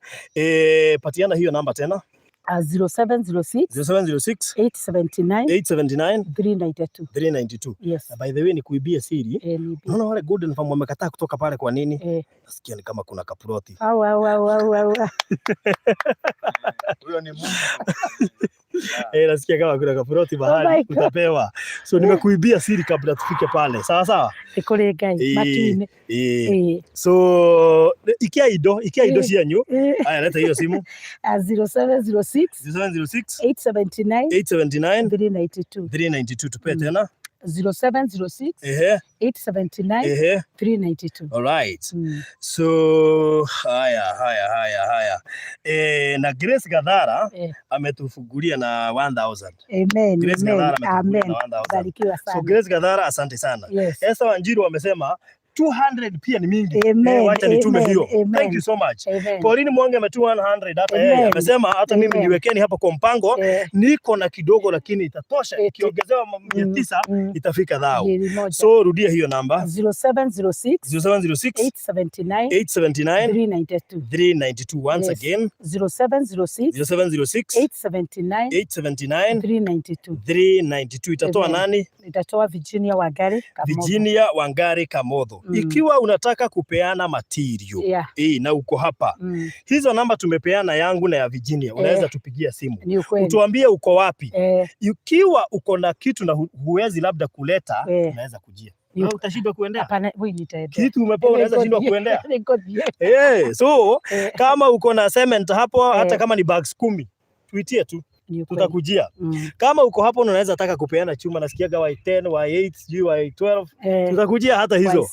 patiana hiyo namba tena. 0706 879 392. Yes. By the way, ni kuibia siri. Unaona wale Golden Farm wamekataa kutoka pale kwa nini? Nasikia ni kama kuna kaproti. Huyo ni Mungu. Nasikia kama kuna kaproti bahari utapewa. So nimekuibia siri kabla tufike pale. Sawa sawa? Ikole gai matine. So ikia ido cianyu. Aya leta hiyo simu. 0706 879 392. Tupe tena. 0706 879 392. All right. So haya. Na Grace Gadhara ametufungulia na 1000. Amen. Grace Gadhara ametufungulia na 1000. Barikiwa sana. So Grace Gadhara, asante sana. Esther Wanjiru wamesema 200 pia ni mingi. Wacha nitume hiyo. Thank you so much. Pauline Mwangi ametuma 100 hata yeye. Amesema hata mimi niwekeni hapa kwa mpango. Niko na kidogo lakini itatosha. Ikiongezewa 900 itafika dhao. So rudia hiyo namba. 0706 879 392. Once again. 0706 879 392. Itatoa nani? Itatoa Virginia Wangari Kamotho. Ikiwa unataka kupeana material na uko hapa, hizo namba tumepeana yangu na ya Virginia, unaweza tupigia simu utuambie uko wapi. Ikiwa uko na kitu na huwezi labda kuleta, unaweza kujia. Utashindwa kuendea? Hapana, wewe nitaendea. Kitu umepewa unaweza shindwa kuendea. So kama uko na cement hapo, hata kama ni bags 10, tuitie tu. Tutakujia. Kama uko hapo unaweza taka kupeana chuma, nasikiaga Y10, Y8, Y12, tutakujia hata hizo.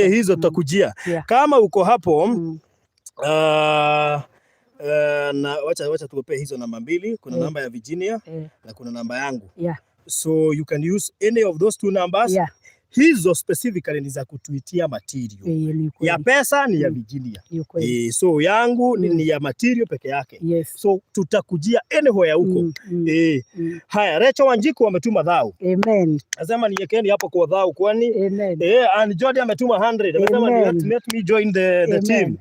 Hizo tutakujia. Kama uko hapo na wacha tukupe hizo namba mbili, kuna namba ya Virginia na kuna namba yangu. So you can use any of those two numbers. Hizo specifically ni za kutuitia material. Ya pesa ni ya Virginia. So yangu ni ya material peke yake. So tutakujia anywhere huko. Haya, Rachel Wanjiku ametuma dhao. Anasema niwekeni hapo kwa dhao kwani. And Jordan ametuma 100. Amesema let me join the team.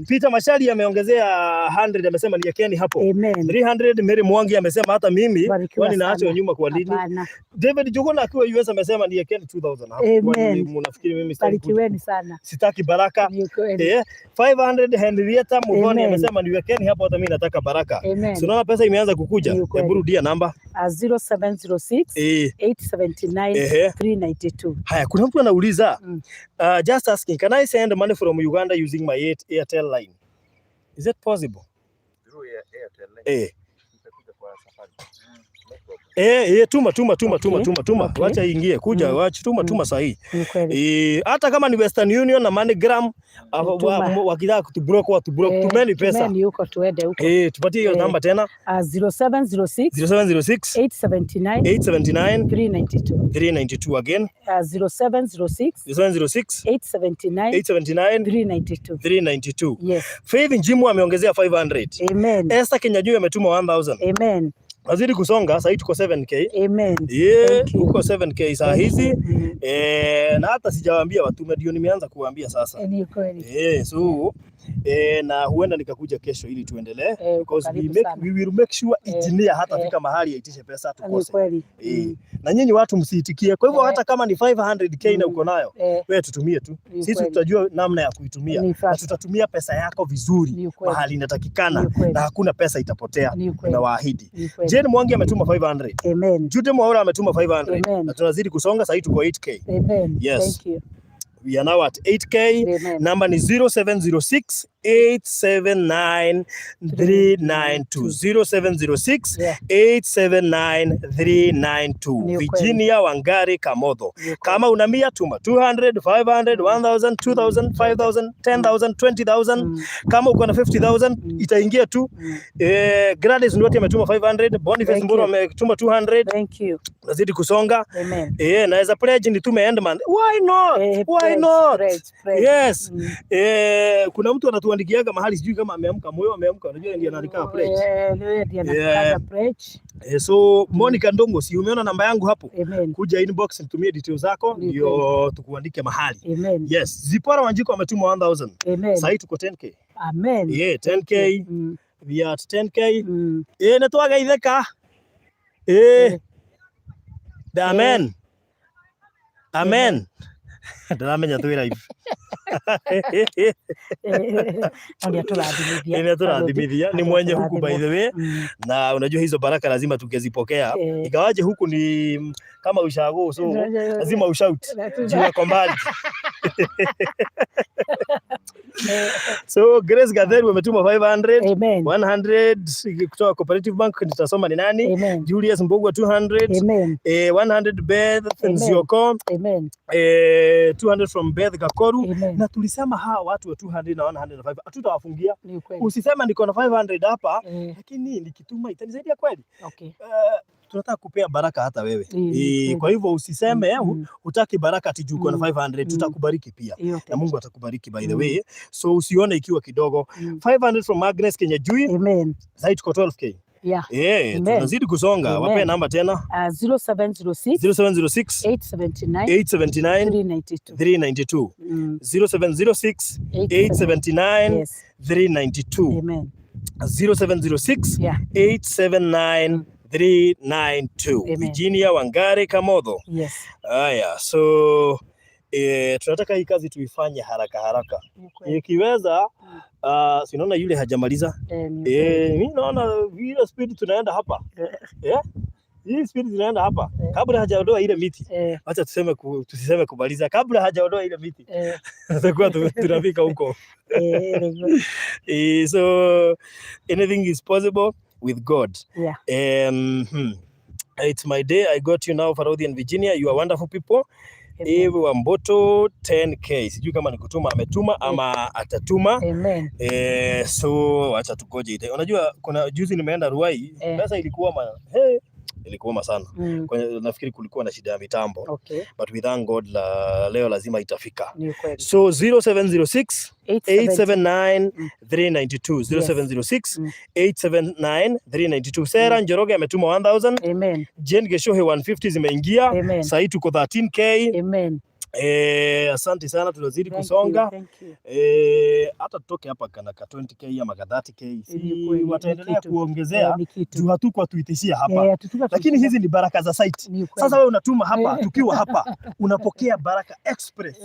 Peter Mashali ameongezea 100, amesema niwekeni hapo. 300. Mary Mwangi amesema hata mimi kwani naacho nyuma kwa nini. David Juguna akiwa US amesema niwekeni 2000. Mnafikiri mimi barikiweni sana. Sitaki baraka. 500. Henrietta Mudhoni amesema niwekeni hapo hata mimi nataka baraka. So naona pesa imeanza kukuja. Hebu rudia namba. 0706 879 392. Haya, kuna mtu anauliza just asking, can I send money from Uganda using my Airtel line? Is it possible? Through Airtel line. Tuma. Wacha ingie kuja, wacha tuma sahi. Hata kama ni Western Union na MoneyGram wakitaka kutublock tumeni pesa. Tumeni huko tuende huko. Tupatie hiyo namba tena. 0706 879 392 again. 0706 879 392. Faith Njimu ameongezea 500. Esther Kenyajui ametuma 1000. Azidi kusonga, sasa tuko 7k. Uko 7k saa hizi. Na hata sijawaambia watu, ndio nimeanza kuwaambia sasa. So na huenda nikakuja kesho ili tuendelee, because we will make sure engineer hata fika mahali aitishe pesa tukose. Na nyinyi watu msiitikie. Kwa hivyo hata kama ni 500k na uko nayo, wewe tutumie tu. Sisi tutajua namna ya kuitumia. Na tutatumia pesa yako vizuri mahali inatakikana na hakuna pesa itapotea, na waahidi. Jane Mwangi ametuma 500. Jude Mwaura ametuma 500. Na tunazidi kusonga, sasa tuko 8k. Yes. Thank you. We are now at 8k. Number ni 0706 879-392. 0706-879-392. Virginia Wangari Kamotho. Kama una 100 tuma 200, 500, 1000, 2000, 5000, 10,000, 20,000. Kama uko na 50,000 itaingia tu. Gladys Ndoti ametuma 500, Boniface Mburu ametuma 200. Thank you. Nazidi kusonga. Amen. Naweza pledge nitume endman. Why not? Why not? Yes. Kuna mtu anatuandikiaga mahali sijui kama ameamka moyo ameamka, unajua ndiye anaandika pledge. Ndiye anaandika pledge. So Monica Ndongo, si umeona namba yangu hapo? Kuja inbox nitumie details zako ndio tukuandike mahali. Yes. Zipora Wanjiko ametuma 1000. Sasa tuko 10k. Amen. 10k. We are at 10k. Netwaga itheka. Amen. Amen. Ndamenya tu live. Turathimithia ni mwenye huku by the way, na unajua hizo baraka lazima tungezipokea. Ikawaje huku ni kama ushago, so lazima ushout juu ya mbali. So Grace Gatheru wametuma 500. 100 kutoka Cooperative Bank, nitasoma ni nani? Julius Mbogwa 200. 100 Beth Nzioko. 200 from Beth Gakoru. Na tulisema hawa watu wa 200 na 105 hatutawafungia. Usisema niko na 500 hapa lakini nikituma itanisaidia kweli. Tunataka kupea baraka hata wewe. Kwa hivyo usiseme hutaki baraka ati juu uko na 500, tutakubariki pia. Na Mungu atakubariki by the way. So usione ikiwa kidogo. 500 from Agnes Kenyajui. Sasa tuko 12k. Tunazidi kusonga. Wape namba tena. 0706 879 392. 0706 879 392. 0706 879 392. Virginia Wangari Kamotho. Haya, so tunataka hii kazi tuifanye haraka haraka. Ikiweza sinaona yule hajamaliza. Mimi naona vile speed tunaenda hapa. Hii speed tunaenda hapa. Kabla hajaondoa ile miti. Acha tusiseme kumaliza. Kabla hajaondoa ile miti. Tutakuwa tunafika huko. So anything is possible with God. It's my day. I got you now, Farodhi and Virginia. You are wonderful people. Eve Wamboto 10k. Sijui kama nikutuma ametuma ama atatuma. So acha tugoje. Unajua kuna juzi nimeenda Ruai, pesa ilikuwa ilikuwa sana. Nafikiri kulikuwa na shida ya mitambo. But we thank God leo lazima itafika. So 0706 879 392. 0706 879 392. Sarah Njoroge ametuma 1000. Jane Geshohe 150 zimeingia. Sasa tuko 13k. Asante sana, tunazidi kusonga. Hata tutoke hapa kana 20k ama 30k. Wataendelea kuongezea juu hatuko tuitishia hapa. Lakini hizi ni baraka za site. Sasa wewe unatuma hapa, tukiwa hapa unapokea baraka express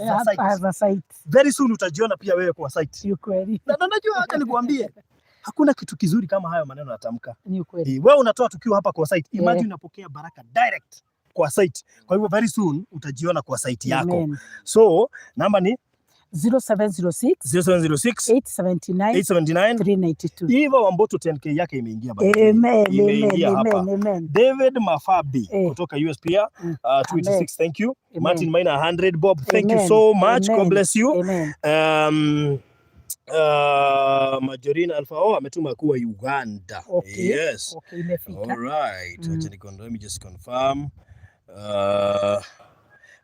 za site. Very soon utajiona pia wewe kwa site. Na najua hata nikuambie hakuna kitu kizuri kama hayo maneno natamka. Wewe unatoa tukiwa hapa kwa site. Imagine unapokea baraka direct kwa site. Kwa hivyo very soon utajiona kwa site yako. So namba ni 0706 879 392. Hivyo Wamboto 10k yake imeingia bado. Imeingia hapa. David Mafabi kutoka USPR 26, thank you. Martin Maina 100. Bob, thank you so much. God bless you. Majorina Alfao ametuma kuwa Uganda. Yes. All right. Let me just confirm.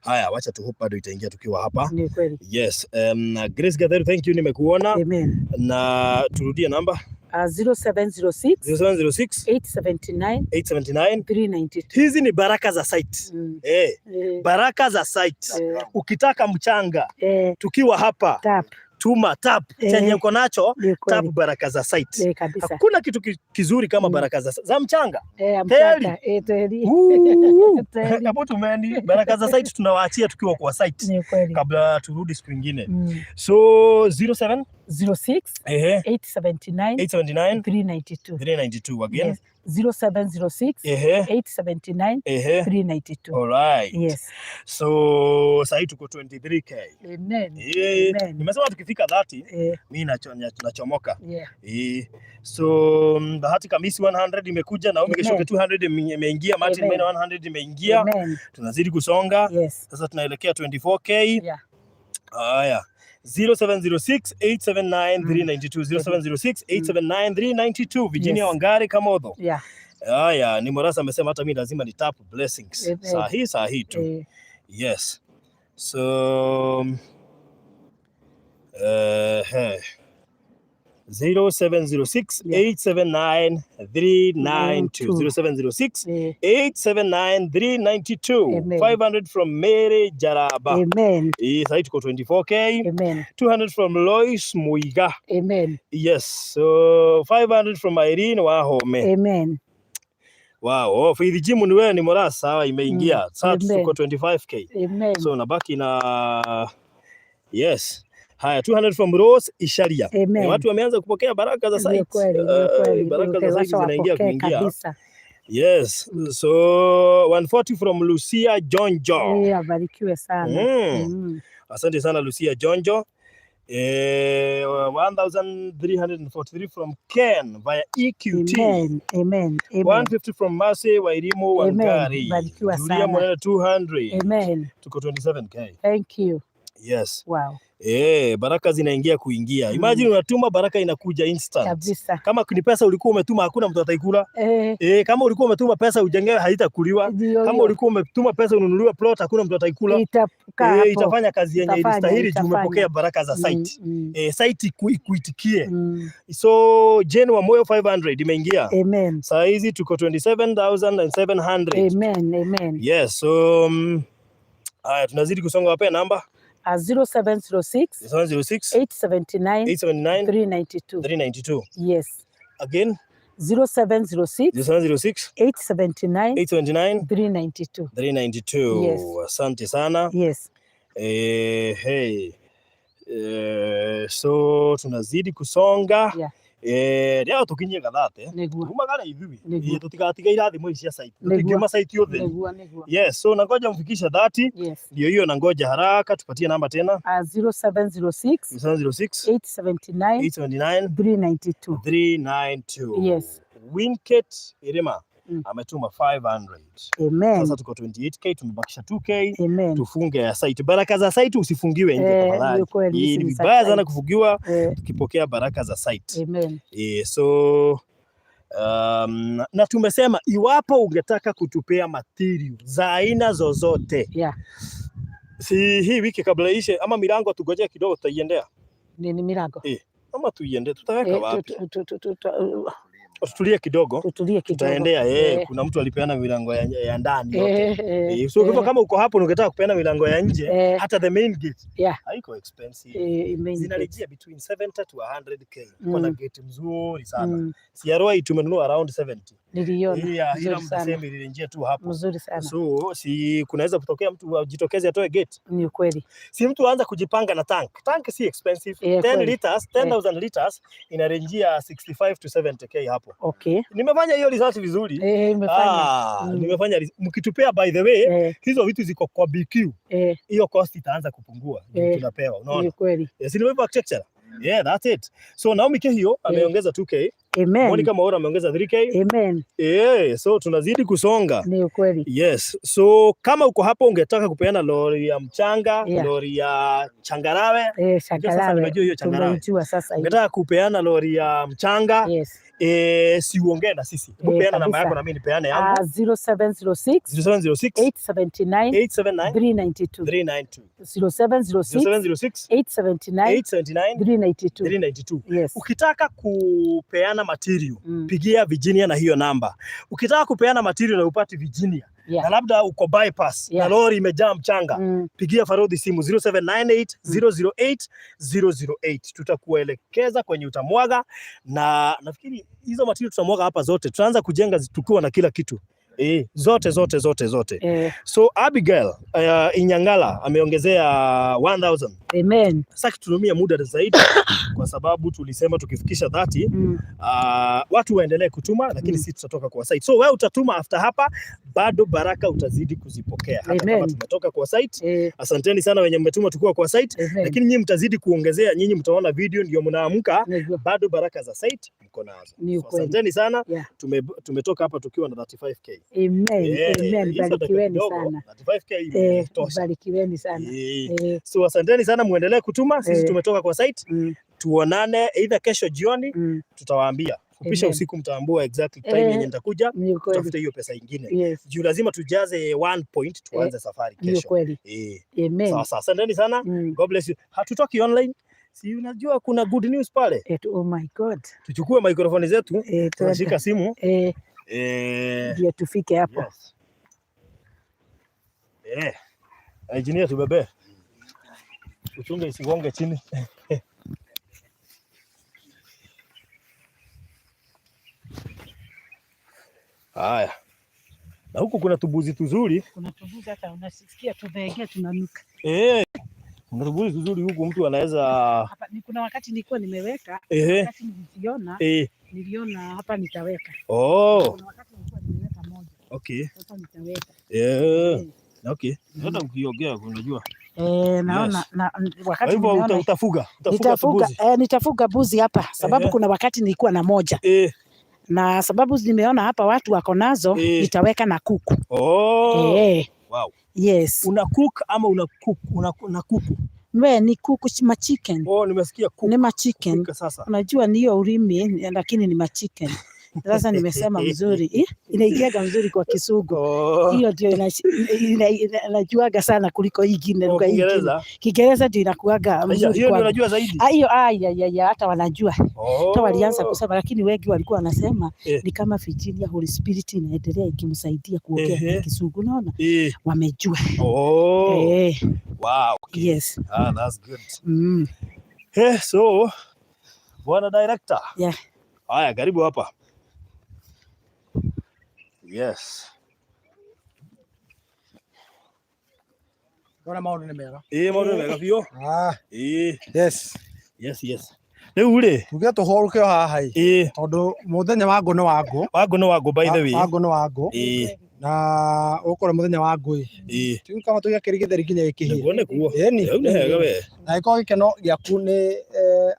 Haya, wacha tu hope bado itaingia tukiwa hapa. Yes. Grace Gatheru, thank you, nimekuona. Na turudie namba 0706 879 392. Hizi ni baraka za site. Baraka za site. Ukitaka mchanga tukiwa hapa tuma tap chenye uko nacho tap baraka za site. Hakuna kitu kizuri kama baraka za mchanga. Hapo tumeni baraka za site tunawaachia tukiwa kwa site kabla turudi siku nyingine. So 07 06 879 392 again. Yes. 0706 879 392. All right. Yes. So sasa tuko 23k. Amen. Amen. Nimesema tukifika 30 mimi nachomoka. So Bahati Kamisi 100 imekuja, Naomi Geshoke 200 imeingia, Martin Mena 100 imeingia. Tunazidi kusonga. Sasa tunaelekea 24k. Haya. 0706 879 392 0706 879 392 Virginia Wangari Kamodho. Haya, ni Morasa amesema hata mimi lazima ni tap blessings. Saa hii tu. Yes. So 0706 879 392 0706 879 392 500 from Mary Jaraba. Amen. Sasa tuko 24k. Amen. 200 from Lois Muiga. Amen. Yes. So 500 from Irene Wahome. Amen. Wow, Faith Jim ni wewe ni Morasa imeingia. Sasa tuko 25k. Amen. So nabaki na yes. Haya, 200 from Rose Isharia. Watu wameanza kupokea baraka za site. Baraka za site zinaingia kuingia. Yes. So 140 from Lucia Jonjo. Abarikiwe sana. Asante sana Lucia Jonjo. 1343 from Ken via EQT. Amen. 150 from Mase Wairimu Wangari. Julia Mwana 200. Amen. Tuko 27k. Thank you. Yes. Wow. Baraka zinaingia kuingia. Imagine unatuma baraka inakuja instant. Kabisa. Kama ni pesa ulikuwa umetuma hakuna mtu ataikula. Kama ulikuwa umetuma pesa ujengewe haitakuliwa. Kama ulikuwa umetuma pesa ununuliwe plot hakuna mtu ataikula. Itafanya kazi yenye ilistahili juu umepokea baraka za site. Site kuitikie. So Jane wa Moyo 500 imeingia. Amen. Saa hizi tuko 27,700. Amen. Yes, so tunazidi kusonga, wape namba 0706 879 392. Yes. Again 0706 879 392. Yes. Asante sana. Yes. So tunazidi kusonga. Leo tukinye gathate kumagara hivi tutigatiga irathimo cia site tutingiuma site yothe. Yes, so nangoja mfikisha 30. Ndio hiyo nangoja haraka tupatie namba tena 0706 879 392. Yes. Winket Irima ametuma 500. Amen. Sasa tuko 28k, tumebakisha 2k. Amen. Tufunge ya site. Baraka za site usifungiwe nje tafadhali. Ni vibaya sana kufungiwa tukipokea baraka za site. Amen. So na tumesema iwapo ungetaka kutupea material za aina zozote. Si hii wiki kabla ishe ama milango tugojea kidogo tutaiendea. Ni milango? Ama tuiende tutaweka wapi? Tutulie kidogo. Tutaendea kuna mtu alipeana milango ya ndani yote. So hivyo kama uko hapo ungetaka kupeana milango ya nje hata the main gate haiko expensive. Zinarejea between 70 to 100k. Kuna gate mzuri sana. Sierra tumenunua around 70. Niliona. Ila mtasema ilinjia tu hapo. Mzuri sana. So si kunaweza kutokea mtu ajitokeze atoe gate. Ni kweli. Si mtu aanza kujipanga na tank. Tank si expensive. 10 liters, 10,000 liters inarejea 65 to 70k hapo. Okay. Nimefanya hiyo research vizuri. Nimefanya mkitupea by the way hizo vitu ziko kwa BQ. Hiyo cost itaanza kupungua. Tunapewa. Unaona? Ni kweli. Yes, ni architecture. That's it. So Naomi Kehio ameongeza 2k. Amen. Monica Maura ameongeza 3k. Amen. So tunazidi kusonga. Ni kweli. Yes. So kama uko hapo ungetaka kupeana lori ya mchanga, lori ya changarawe. Changarawe. Unajua hiyo changarawe. Sasa. Ungetaka kupeana lori ya mchanga. Si uongee na sisi. Peana namba yako na mimi nipeane yangu. 0706 879 392. 0706 879 392. Yes. Ukitaka kupeana material, pigia Virginia na hiyo namba. Ukitaka kupeana material na upate Virginia, na labda uko bypass na lori imejaa mchanga, pigia Farodhi simu 0798 008 008. Tutakuelekeza kwenye utamwaga, na nafikiri hizo material tutamwaga hapa zote. Tutaanza kujenga tukiwa na kila kitu. Zote. So Abigail Inyangala ameongezea 1000. Amen. Sasa tutumie muda zaidi kwa sababu tulisema tukifikisha 30 watu waendelee kutuma, lakini sisi tutatoka kwa site. So wewe utatuma after hapa, bado baraka utazidi kuzipokea hata kama tumetoka kwa site. Asanteni sana wenye mmetuma tukua kwa site. Lakini nyinyi mtazidi kuongezea, nyinyi mtaona video ndio mnaamka, bado baraka za site mko nazo. Asanteni sana. Tumetoka hapa tukiwa na 35k. Amen. Barikiweni sana. 35k. Barikiweni sana. So asanteni sana, muendelee kutuma. Sisi tumetoka kwa site. Tuonane either kesho jioni, tutawaambia. Kupisha usiku mtaambua exactly time yenye nitakuja, tutafuta hiyo pesa nyingine. Juu lazima tujaze 1 point tuanze safari kesho. Amen. Sasa asanteni sana. God bless you. Hatutoki online. Si unajua kuna good news pale. Oh my God. Tuchukue microphone zetu, tunashika simu. Ndio tufike hapo. Engineer tubebe. Uchunge isigonge chini. Haya. Na huku kuna tubuzi tuzuri. Kuna tubuzi hata unasikia tubege tunanuka. Kuna tubuzi tuzuri huku mtu anaweza hapa. Kuna wakati nilikuwa nimeweka, wakati niliona hapa nitaweka. Kuna wakati nilikuwa nimeweka moja. Okay. Sasa nitaweka. Okay. Hata ukiongea unajua. Naona wakati nimeona utafuga nitafuga buzi hapa sababu kuna wakati nilikuwa na moja. Na sababu nimeona hapa watu wako nazo, nitaweka na kuku. Wow. Yes. Una cook ama una kuku? Ni kuku ma chicken. Nimesikia kuku. Ni ma chicken. Unajua ni hiyo ulimi lakini ni ma chicken. Sasa nimesema mzuri. Inaingiaga mzuri kwa Kisugu. Hiyo ndio inajuaga sana kuliko hii ingine lugha hii. Kiingereza ndio inakuaga mzuri. Hiyo ndio unajua zaidi. Hiyo hata wanajua. Hata walianza kusema lakini wengi walikuwa wanasema ni kama Virginia Holy Spirit inaendelea ikimsaidia kuongea Kisugu. Unaona? Wamejua. Wow. Yes. That's good. So bwana director. Haya, karibu hapa. Yes. Bora maundu ni mega. Maundu ni mega biyo. Yes. Riu ri tuge tuhoruke haha tondu muthenya wa ngono wangu by the way. Wangu no wangu. Na ukora muthenya wa ngui tu kama tugia kirigitheri nginya gikihie ngone kuo ni hega we na iko gikeno giaku ni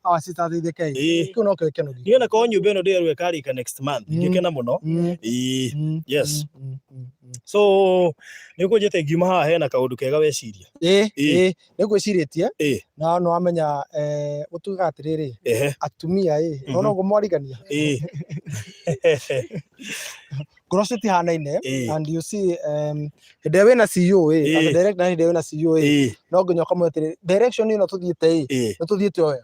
awasita thithike kiu no gikeno ni na ko nyumba ino ndirwe karika next month ngikena muno. Yes. So niko njete ngiuma haha hena kaundu kega weciria nigwiciritie na no amenya gutuga atiriri atumia no go mwarigania Grosset hanaine and you see dewe na CEO as a director dewe na CEO no gonyo kama direction ino tuthiite no tuthiite oya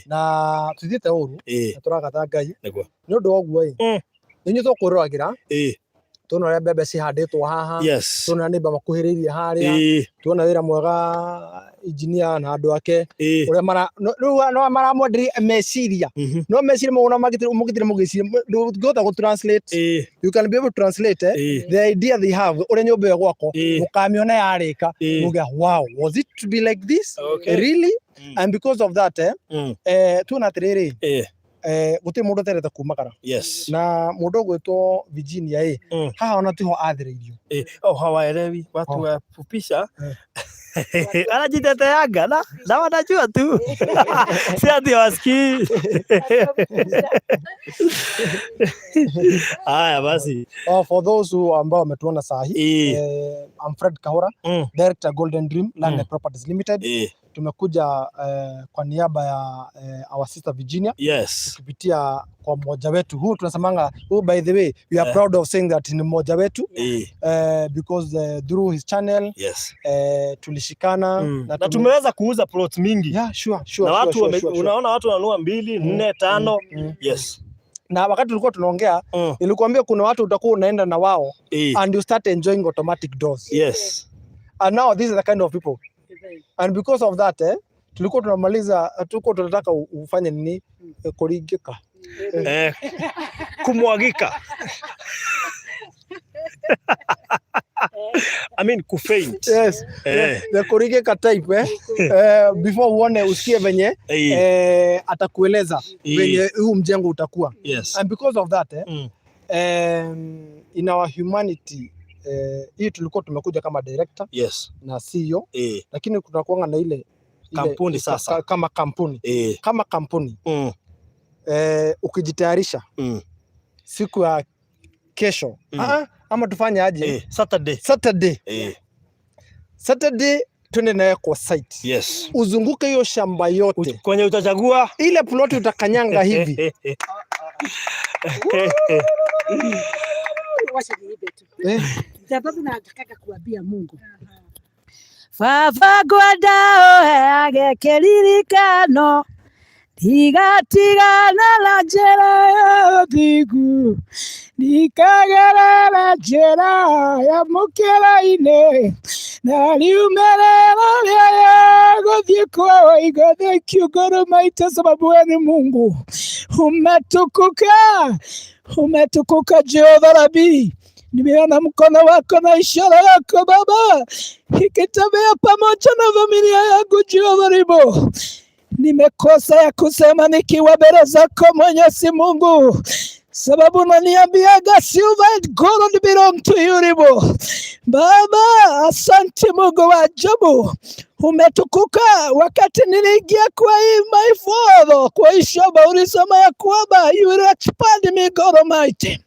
na tuthiite uru turagata ngai ni undu ogwo ni tukurwagira tuona ria mbembe cihanditwo haha tuona ni mbamba kuhiriria haria tuona wira mwega engineer na andu ake uria no maramwendiri meciria no meciria muguna mugitire mugiciria ngota go translate you can be able to translate the idea they have uria nyumba yo gwako mukamiona yarika muga wow was it to be like this really and because of that tuona atiriri guti mundu tereta kumakara na mundu gwitwo Virginia haha ona tiho athiririo hawaelewi watu wa fupisha anajitete Yanga na wanajua tu si ati wasikii. Haya basi, for those who ambao wametuona sahi, I'm Fred Kahora, director Golden Dream Land Properties Limited. Tumekuja kwa niaba ya our sister Virginia, tukipitia kwa mmoja wetu huu tunasemanga by the way we are proud of saying that ni mmoja wetu because through his channel tulishikana na tumeweza kuuza plots mingi sure na watu unaona watu wananua 2, 4, 5 na wakati tulikuwa tunaongea nilikwambia kuna watu utakuwa unaenda na wao and you start enjoying automatic doors and now these are the kind of people and because of that tulikuwa tunamaliza tulikuwa tunataka ufanye nini kuringika kumwagika I mean kufaint. Yes. The kurigeka type before uone usikie venye atakueleza venye huu mjengo utakuwa. Yes. And because of that in our humanity hii tulikuwa tumekuja kama director na CEO lakini tunakuanga na ile kampuni sasa kama kampuni kama kampuni ukijitayarisha siku ya kesho ama tufanye aje Saturday twende naye kwa site uzunguke hiyo shamba yote kwenye utachagua ile ploti utakanyanga hivi sababu nataka kuambia Mungu Baba ngwenda ũheage kĩririkano tigatigana na njĩra ya ũthingu ndikagerera njĩra ya mũkĩra-inĩ na riumĩrĩra rĩrĩa gũthiĩ kwao igo. Thank you God Almighty, sababu wewe ni Mungu umetukuka Jehova Rabi. Nimeona mkono wako na ishara yako Baba ikitembea pamoja na familia yangu Jehova Ribo. Nimekosa ya kusema nikiwa mbele zako Mwenyezi Mungu, sababu unaniambiaga silver and gold belong to you Ribo. Baba, asante Mungu wa ajabu, umetukuka. Wakati niliingia kwa hii my father kwa hii shamba ulisema ya kwamba you will expand me God Almighty,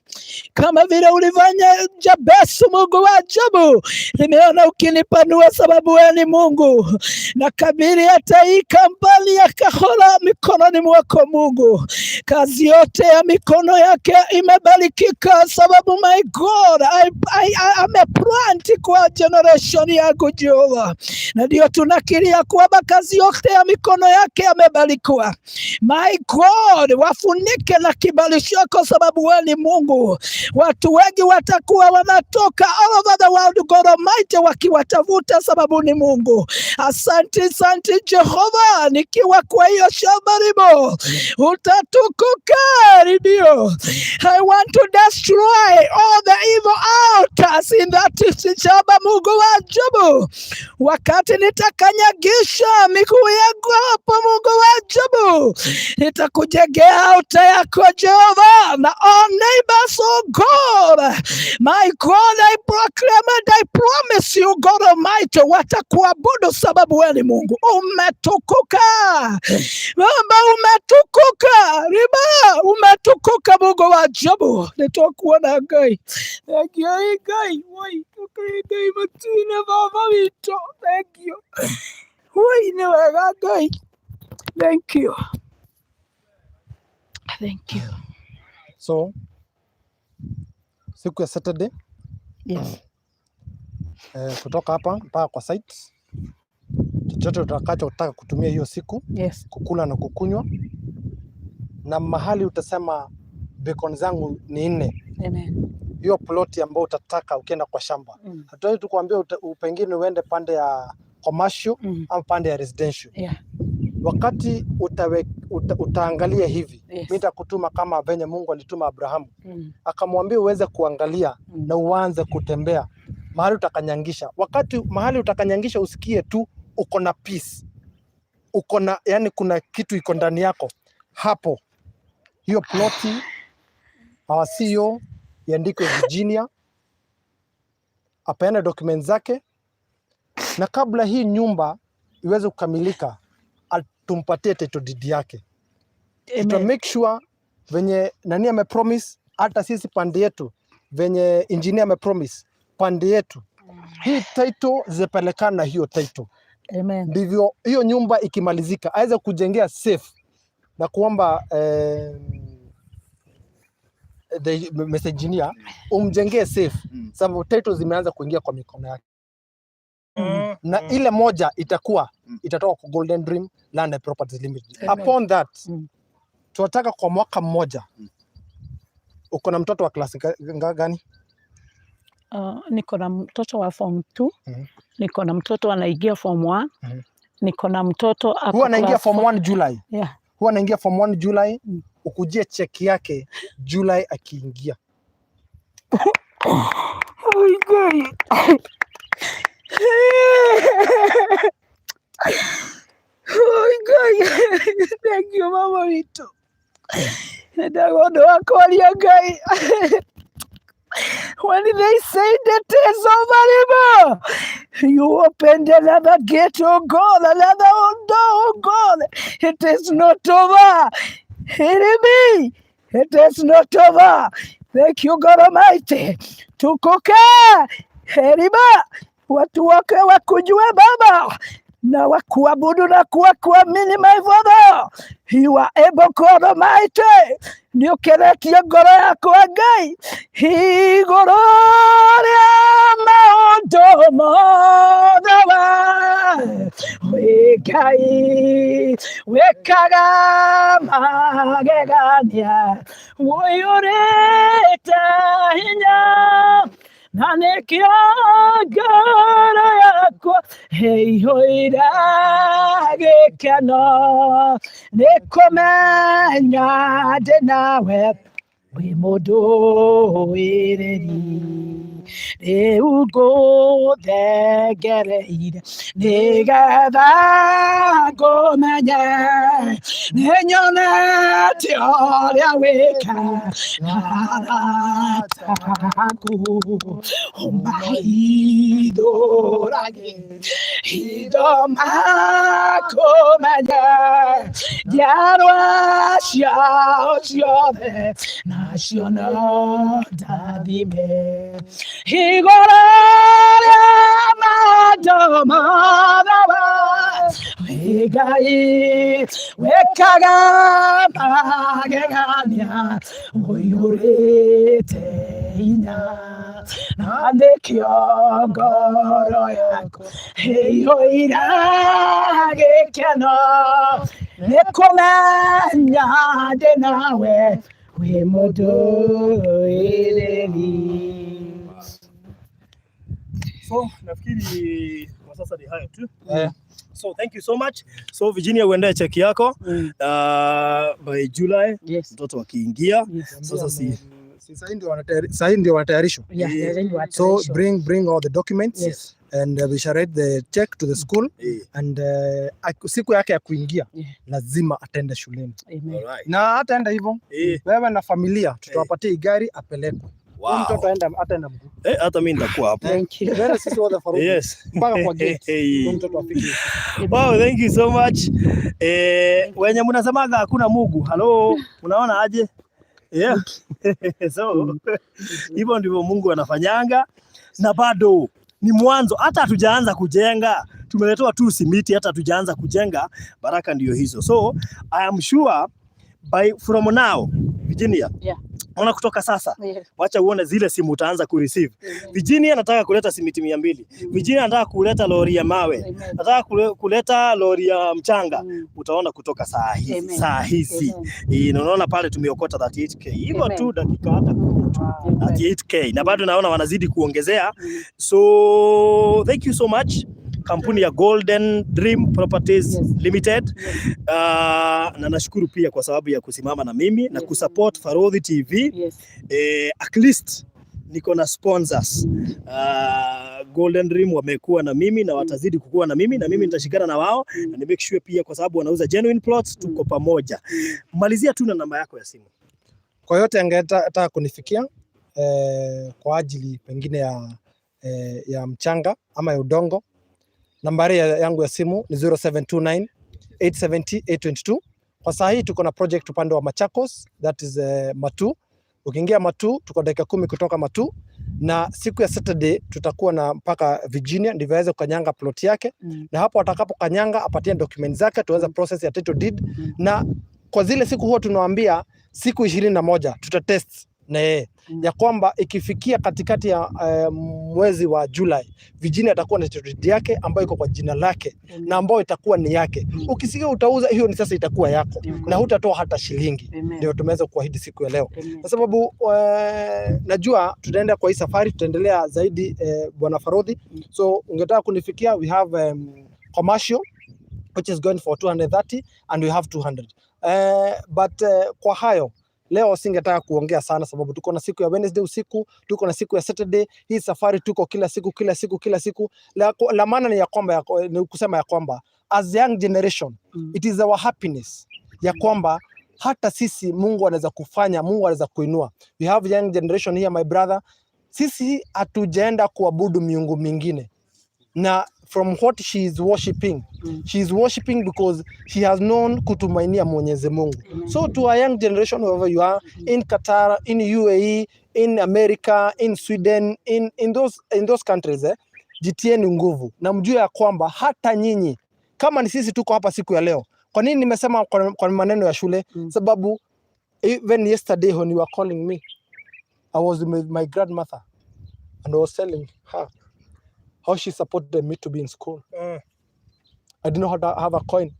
kama vile ulifanya Jabesi Mungu wa ajabu. Nimeona ukinipanua sababu wewe ni Mungu, na kabiri hata hii kampani ya Kahola mikononi mwako Mungu. Kazi yote ya mikono yake imebarikika sababu my God ameplant kwa generation yako Jehova, na ndio tunakiria kwamba kazi yote ya mikono yake amebarikiwa. My God, wafunike na kibali chako sababu wewe ni Mungu. Watu wengi watakuwa wanatoka all over the world God Almighty wakiwatafuta sababu ni Mungu. Asante Jehova, nikiwa kwa hiyo shamba Ribo utatukuka Ribio. I want to destroy all the evil altars in that shamba Mungu wa ajabu. Wakati nitakanyagisha miguu yangu hapo Mungu wa ajabu, nitakujengea altar yako Jehova na all neighbors God. My God, I proclaim and I promise you God Almighty watakuabudu sababu wewe ni Mungu. Umetukuka Baba, umetukuka Riba, umetukuka Mungu wa ajabu. Nitakuona Ngai Ngai woi Ngai matuna Baba wito. Thank you woi ni wega Ngai. Thank you. So siku ya Saturday kutoka hapa mpaka kwa site, chochote utakachotaka kutumia hiyo siku kukula na kukunywa, na mahali utasema beacon zangu ni 4. Amen. Hiyo ploti ambayo utataka ukienda kwa shamba. Hatuwezi tukuambia pengine uende pande ya commercial au pande ya residential. Wakati utaangalia hivi, mimi nitakutuma kama venye Mungu alituma Abrahamu. Akamwambia uweze kuangalia na uanze kutembea mahali utakanyangisha. Wakati mahali utakanyangisha usikie tu uko na peace. Uko na yani kuna kitu iko ndani yako. Hapo hiyo ploti our CEO iandikwe Virginia, apeane documents zake, na kabla hii nyumba iweze kukamilika tumpatie title deed yake. Tuta make sure venye nani amepromise, hata sisi pande yetu venye engineer amepromise pande yetu, hii title zipelekana na hiyo title. Amen. Ndivyo hiyo nyumba ikimalizika aweze kujengea safe, na kuomba the message engineer umjengee safe sababu title zimeanza kuingia kwa mikono yake. Na ile moja itatoka kwa Golden Dream Land and Properties Limited. Upon that tunataka kwa mwaka mmoja. Uko na mtoto wa klasi gani? Niko na mtoto wa form 2. Niko na mtoto anaingia form 1. Niko na mtoto huwa anaingia form 1 July. Huwa anaingia form 1 July. Ukujie cheki yake July akiingia. Oh God. Oh God. Thank you, Mama Vito. Ndagondo wakoria Ngai. When they say that it's over, you opened another gate, oh God, another door, oh God. It is not over. Enemy, it is not over. Thank you, God Almighty. Tukuke, heriba, watu wake wakujue Baba, na wakuabudu na kuamini, my Father. You are able, God Almighty. Niukeretie ngoro yakwa Ngai, igũrũ rĩa maũndũ mothe wĩ Ngai wĩkaga magegania, ũiyũrĩte hinya, na nĩkĩo ngoro yakwa ĩiyũire gĩkeno nĩ kũmenya ndĩ nawe wĩ mũndũ wĩrĩri. Rĩu ngũthengereire nĩgetha ngũmenye, nĩnyonete ũrĩa wĩkaga arataku, ũmahithũragĩra hitho makũmenye, njiarwa ciao ciothe nacio no ndathime. Igũrũ rĩa maũndũ mothe wĩ Ngai wĩkaga magegania, ũiyũrĩte hinya, na nĩkĩo ngoro yakwa ĩiyũire gĩkeno nĩ kũmenya ndĩ nawe wĩ mũndũ wĩrĩri. So nafikiri kwa sasa ni hayo tu. So thank you so much. So Virginia, uende cheki yako by July mtoto akiingia. Sasa sasa ndio wanatayarishwa. So bring all the documents and we shall write the check to the school and siku yake ya kuingia lazima atende shuleni. Na hataenda hivyo wewe na familia tutawapatia gari apelekwe. Wow. Mtoto ataenda mguu. Hata mimi nitakuwa hapo. Thank you. Vera sisi wote Faruku. Yes. Mpaka kwa gate. Mtoto afike. Wow, thank you so much. Wenye mnasemaga hakuna Mungu. Hello, unaona aje? Yeah. So, hivyo ndivyo Mungu anafanyanga, na bado ni mwanzo, hata hatujaanza kujenga. Tumeletewa tu simiti, hata hatujaanza kujenga. Baraka ndio hizo. So, I am sure from now, Virginia, ona kutoka sasa, wacha uone zile simu utaanza kureceive. Virginia nataka kuleta simiti 200. Virginia nataka kuleta lori ya mawe. Nataka kuleta lori ya mchanga. Utaona kutoka saa hizi. Unaona pale tumeokota 38k. Hivyo tu dakika hata 38k. Na bado naona wanazidi kuongezea. So thank you so much. Kampuni ya Golden Dream Properties Limited. Na nashukuru pia kwa sababu ya kusimama na mimi na kusupport Farodhi TV. At least niko na sponsors. Golden Dream wamekuwa na mimi na watazidi kukua na mimi nitashikana na wao na ni make sure pia kwa sababu wanauza genuine plots, tuko pamoja. Malizia tu na namba yako ya simu. Kwa yote angetaka kunifikia kwa ajili pengine ya mchanga ama ya udongo, nambari yangu ya simu ni 0729 870 822. Kwa saa hii tuko na project upande wa Machakos, that is Matu. Ukiingia Matu tuko dakika 10 kutoka Matu, na siku ya Saturday tutakuwa na mpaka Virginia ndivyo aweze kukanyanga plot yake. Na hapo atakapo kanyanga apatie documents zake tuanze process ya title deed. Na kwa zile siku huwa tunawaambia siku 21 tutatest na yeye ya kwamba ikifikia katikati ya mwezi wa Julai Virginia atakuwa na title deed yake ambayo iko kwa jina lake na ambayo itakuwa ni yake. Ukisikia utauza, hiyo ni sasa itakuwa yako na hutatoa hata shilingi. Ndio tumeweza kuahidi siku ya leo, kwa sababu najua tutaenda kwa hii safari, tutaendelea zaidi Bwana Farodhi. So ungetaka kunifikia, we have commercial which is going for 230 and we have 200. But kwa hayo leo singetaka kuongea sana sababu tuko na siku ya Wednesday usiku, tuko na siku ya Saturday. Hii safari tuko kila siku. La maana ni ya kwamba ni kusema ya kwamba as young generation it is our happiness ya kwamba hata sisi Mungu anaweza kufanya, Mungu anaweza kuinua. We have young generation here my brother. Sisi hatujaenda kuabudu miungu mingine. Na from what she is worshiping, she is worshiping because she has known kutumainia Mwenyezi Mungu. So to a young generation, wherever you are, in Qatar, in UAE, in America, in Sweden, in those countries, jitieni nguvu na mjue ya kwamba hata nyinyi kama ni sisi tuko hapa siku ya leo. Kwa nini nimesema kwa maneno ya shule? Sababu even yesterday when you were calling me, I was with my grandmother and I was telling her how she supported me to be in school. I didn't have a coin.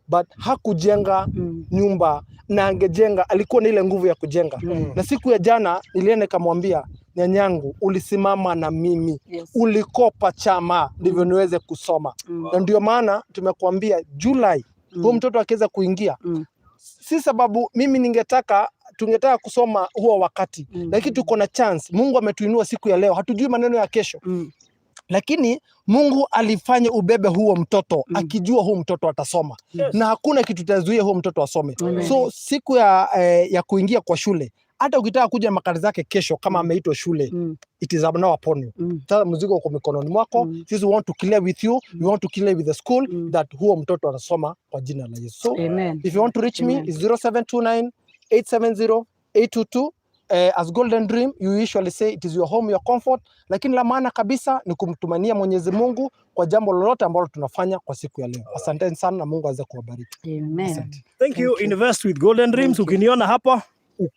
But hakujenga nyumba na angejenga, alikuwa na ile nguvu ya kujenga. Na siku ya jana nilienda nikamwambia, nyanyangu, ulisimama na mimi. Ulikopa chama ndivyo niweze kusoma. Na ndio maana tumekuambia July huo mtoto akiweza kuingia. Si sababu mimi tungetaka kusoma huo wakati. Lakini tuko na chance. Mungu ametuinua siku ya leo. Hatujui maneno ya kesho. Lakini Mungu alifanya ubebe huo mtoto akijua huo mtoto atasoma. Na hakuna kitu tazuia huo mtoto asome. So siku ya kuingia kwa shule, hata ukitaka kuja makali zake kesho kama ameitwa shule, it is now upon you. Sasa mzigo uko mikononi mwako. Sisi want to clear with you, we want to clear with the school that huo mtoto atasoma kwa jina la Yesu. So if you want to reach me is 0729 870 822. As Golden Dream, you usually say it is your home, your comfort. Lakini la maana kabisa ni kumtumania Mwenyezi Mungu kwa jambo lolote ambalo tunafanya kwa siku ya leo. Asanteni sana na Mungu aweze kuwabariki. Amen. Thank you. Invest with Golden Dreams. Ukiniona hapa,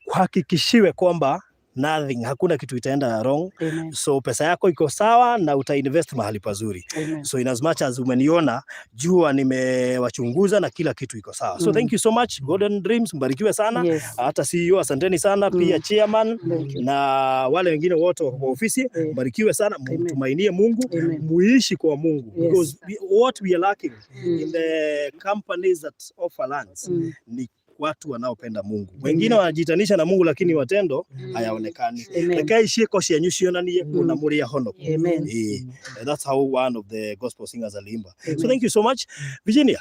uhakikishiwe kwamba nothing, hakuna kitu itaenda wrong. So pesa yako iko sawa na utainvest mahali pazuri. So in as much as umeniona, jua nimewachunguza na kila kitu iko sawa. So thank you so much Golden Dreams, mbarikiwe sana. Hata CEO asanteni sana, pia chairman na wale wengine wote wa ofisi, mbarikiwe sana. Mtumainie Mungu, muishi kwa Mungu, because what we are lacking in the companies that offer lands ni watu wanaopenda Mungu. Wengine wanajitanisha na Mungu lakini watendo hayaonekani. Lekai shiko cia nyusionanie kuna muri ya hono. That's how one of the gospel singers aliimba. So thank you so much Virginia.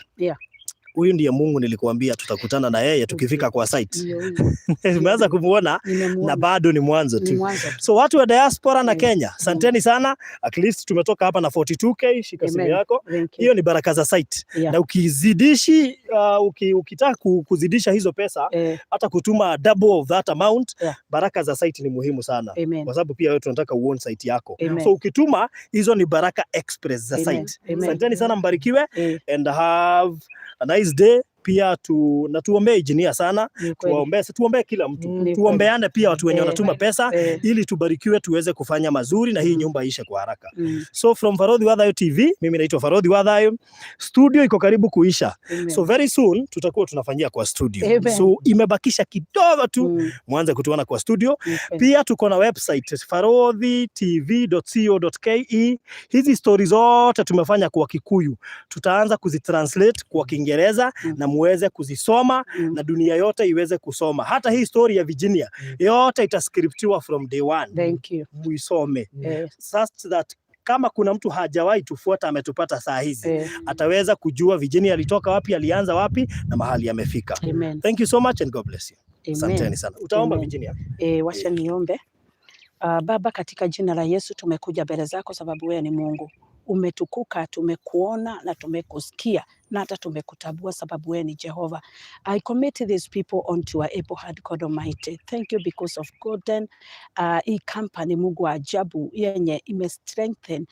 Huyu ndiye Mungu nilikuambia tutakutana na yeye tukifika kwa site. Tumeanza kumuona na bado ni mwanzo tu. So watu wa diaspora na Kenya, asanteni sana. At least tumetoka hapa na 42k, shika simu yako. Hiyo ni baraka za site. Na ukizidishi ukitaka kuzidisha hizo pesa, hata kutuma double of that amount, baraka za site ni muhimu sana. Kwa sababu pia wewe tunataka uone site yako. So ukituma hizo ni baraka express za site. Asanteni sana, mbarikiwe and have a nice day. Pia na tuombee engineer sana, tuombee kila mtu, tuombeane pia watu wenye wanatuma pesa ili tubarikiwe tuweze kufanya mazuri na hii nyumba ishe kwa haraka. So from Farodhi Wathayo TV, mimi naitwa Farodhi Wathayo. Studio iko karibu kuisha. So very soon tutakuwa tunafanyia kwa studio. So imebakisha kidogo tu mwanze kutuona kwa studio. Pia tuko na website farodhitv.co.ke. Hizi stories zote tumefanya kwa Kikuyu, tutaanza kuzitranslate kwa Kiingereza na muweze kuzisoma na dunia yote iweze kusoma. Hata hii story ya Virginia yote itascriptiwa from day one. Thank you. Muisome. Such that kama kuna mtu hajawahi tufuata ametupata saa hizi, ataweza kujua Virginia alitoka wapi, alianza wapi na mahali amefika. Thank you so much and God bless you. Asanteni sana. Utaomba Virginia? Wacha niombe. Baba, katika jina la Yesu tumekuja mbele zako sababu wewe ni Mungu. Umetukuka, tumekuona na tumekusikia na hata tumekutambua sababu wewe ni Jehova. I commit these people onto your able hand, God Almighty. Thank you because of Golden company, Mungu wa ajabu yenye strengthen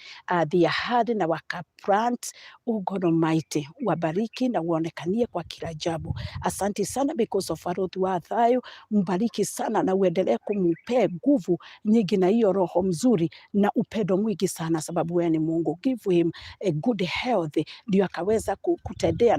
their heart na wakaplant. Oh God Almighty, wabariki na uonekanie kwa kila jambo. Asante sana because of Farodhi Wathayo, mbariki sana na uendelee kumpe nguvu nyingi na hiyo roho mzuri na upendo mwingi sana sababu wewe ni Mungu. Give him a good health ndio akaweza kutendea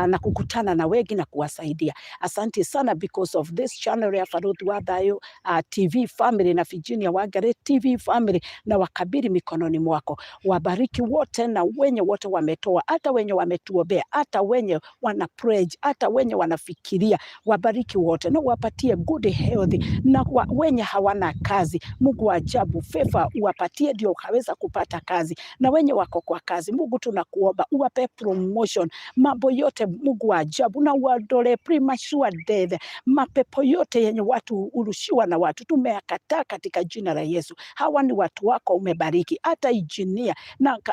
na kukutana na wengi na kuwasaidia. Asante sana because of this channel ya Faruthi wa Thayo TV family na Virginia Wangari TV family, na wakabiri mikononi mwako. Wabariki wote na wenye wote wametoa, hata wenye wametuombea, hata wenye wana pledge, hata wenye wanafikiria. Wabariki wote na wapatie good health, na wenye hawana kazi, Mungu wa ajabu favor uwapatie ndio ukaweza kupata kazi, na wenye wako kwa kazi, Mungu tunakuomba uwape promotion, mambo yote Mungu wa ajabu, na uondole premature death, mapepo yote yenye watu urushiwa na watu tumeyakataa katika jina la Yesu. Hawa ni watu wako umebariki, hata engineer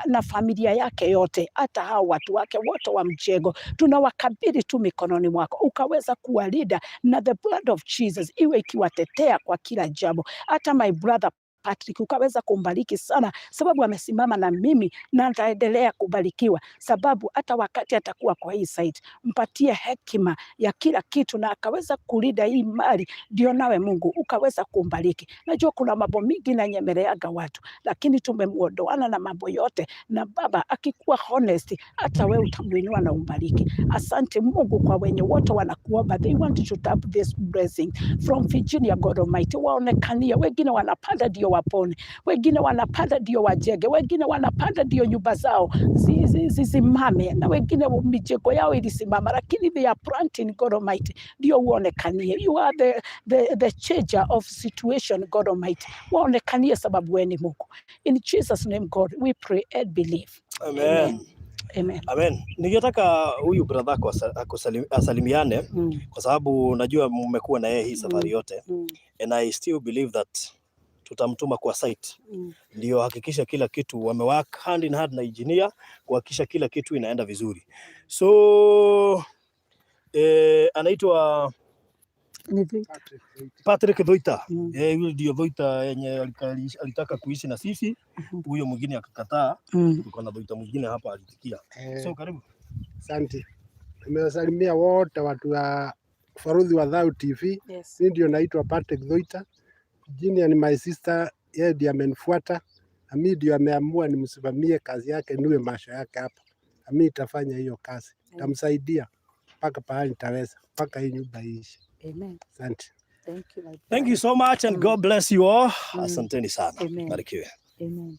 na familia yake yote, hata hao watu wake wote wa mjengo tunawakabidhi tu mikononi mwako, ukaweza kuwalinda na the blood of Jesus iwe ikiwatetea kwa kila jambo. Hata my brother Patrick ukaweza kumbariki sana, sababu amesimama na mimi na ataendelea kubarikiwa, sababu hata wakati atakuwa kwa hii site mpatie hekima ya kila kitu na akaweza kulinda hii mali, ndio nawe Mungu ukaweza kumbariki. Najua kuna mambo mingi na nyemeleaga watu, lakini tumemuondoana na mambo yote, na Baba akikuwa honest, hata wewe utamuinua na umbariki. Asante Mungu kwa wenye wote wanakuomba, they want to tap this blessing from Virginia, God Almighty, waonekania. Wengine wanapanda ndio wapone, wengine wanapanda ndio wajenge, wengine wanapanda ndio nyumba zao zisimame, na wengine mijengo yao ilisimama, lakini they are planting, God Almighty, ndio uonekanie. You are the changer of situation, God Almighty, waonekanie sababu wewe ni Mungu. In Jesus name God we pray and believe. Amen. Amen. Amen. Ningetaka huyu brother asalimiane kwa sababu najua mmekuwa na yeye hii safari yote, and I still believe that tutamtuma kwa site ndio hakikisha kila kitu wamework hand in hand na engineer kuhakikisha kila kitu inaenda vizuri. So anaitwa Patrick Dhoita. Yule ndio Dhoita yenye alitaka kuishi na sisi, huyo mwingine akakataa. Tuko na Dhoita mwingine hapa alitikia. So karibu. Asante. Nimewasalimia wote watu wa Faruthi wa Thayo TV. Yes. Mimi ndio naitwa Patrick Dhoita. Virginia ni my sister, yeye ndiye amenifuata. Na mimi ndio ameamua nimsimamie kazi yake, niwe macho yake hapa. Na mimi nitafanya hiyo kazi. Nitamsaidia mpaka pahali nitaweza, mpaka hii nyumba iishe. Amen. Asante. Thank you. Thank you so much and God bless you all. Asanteni sana. Barikiwe. Amen.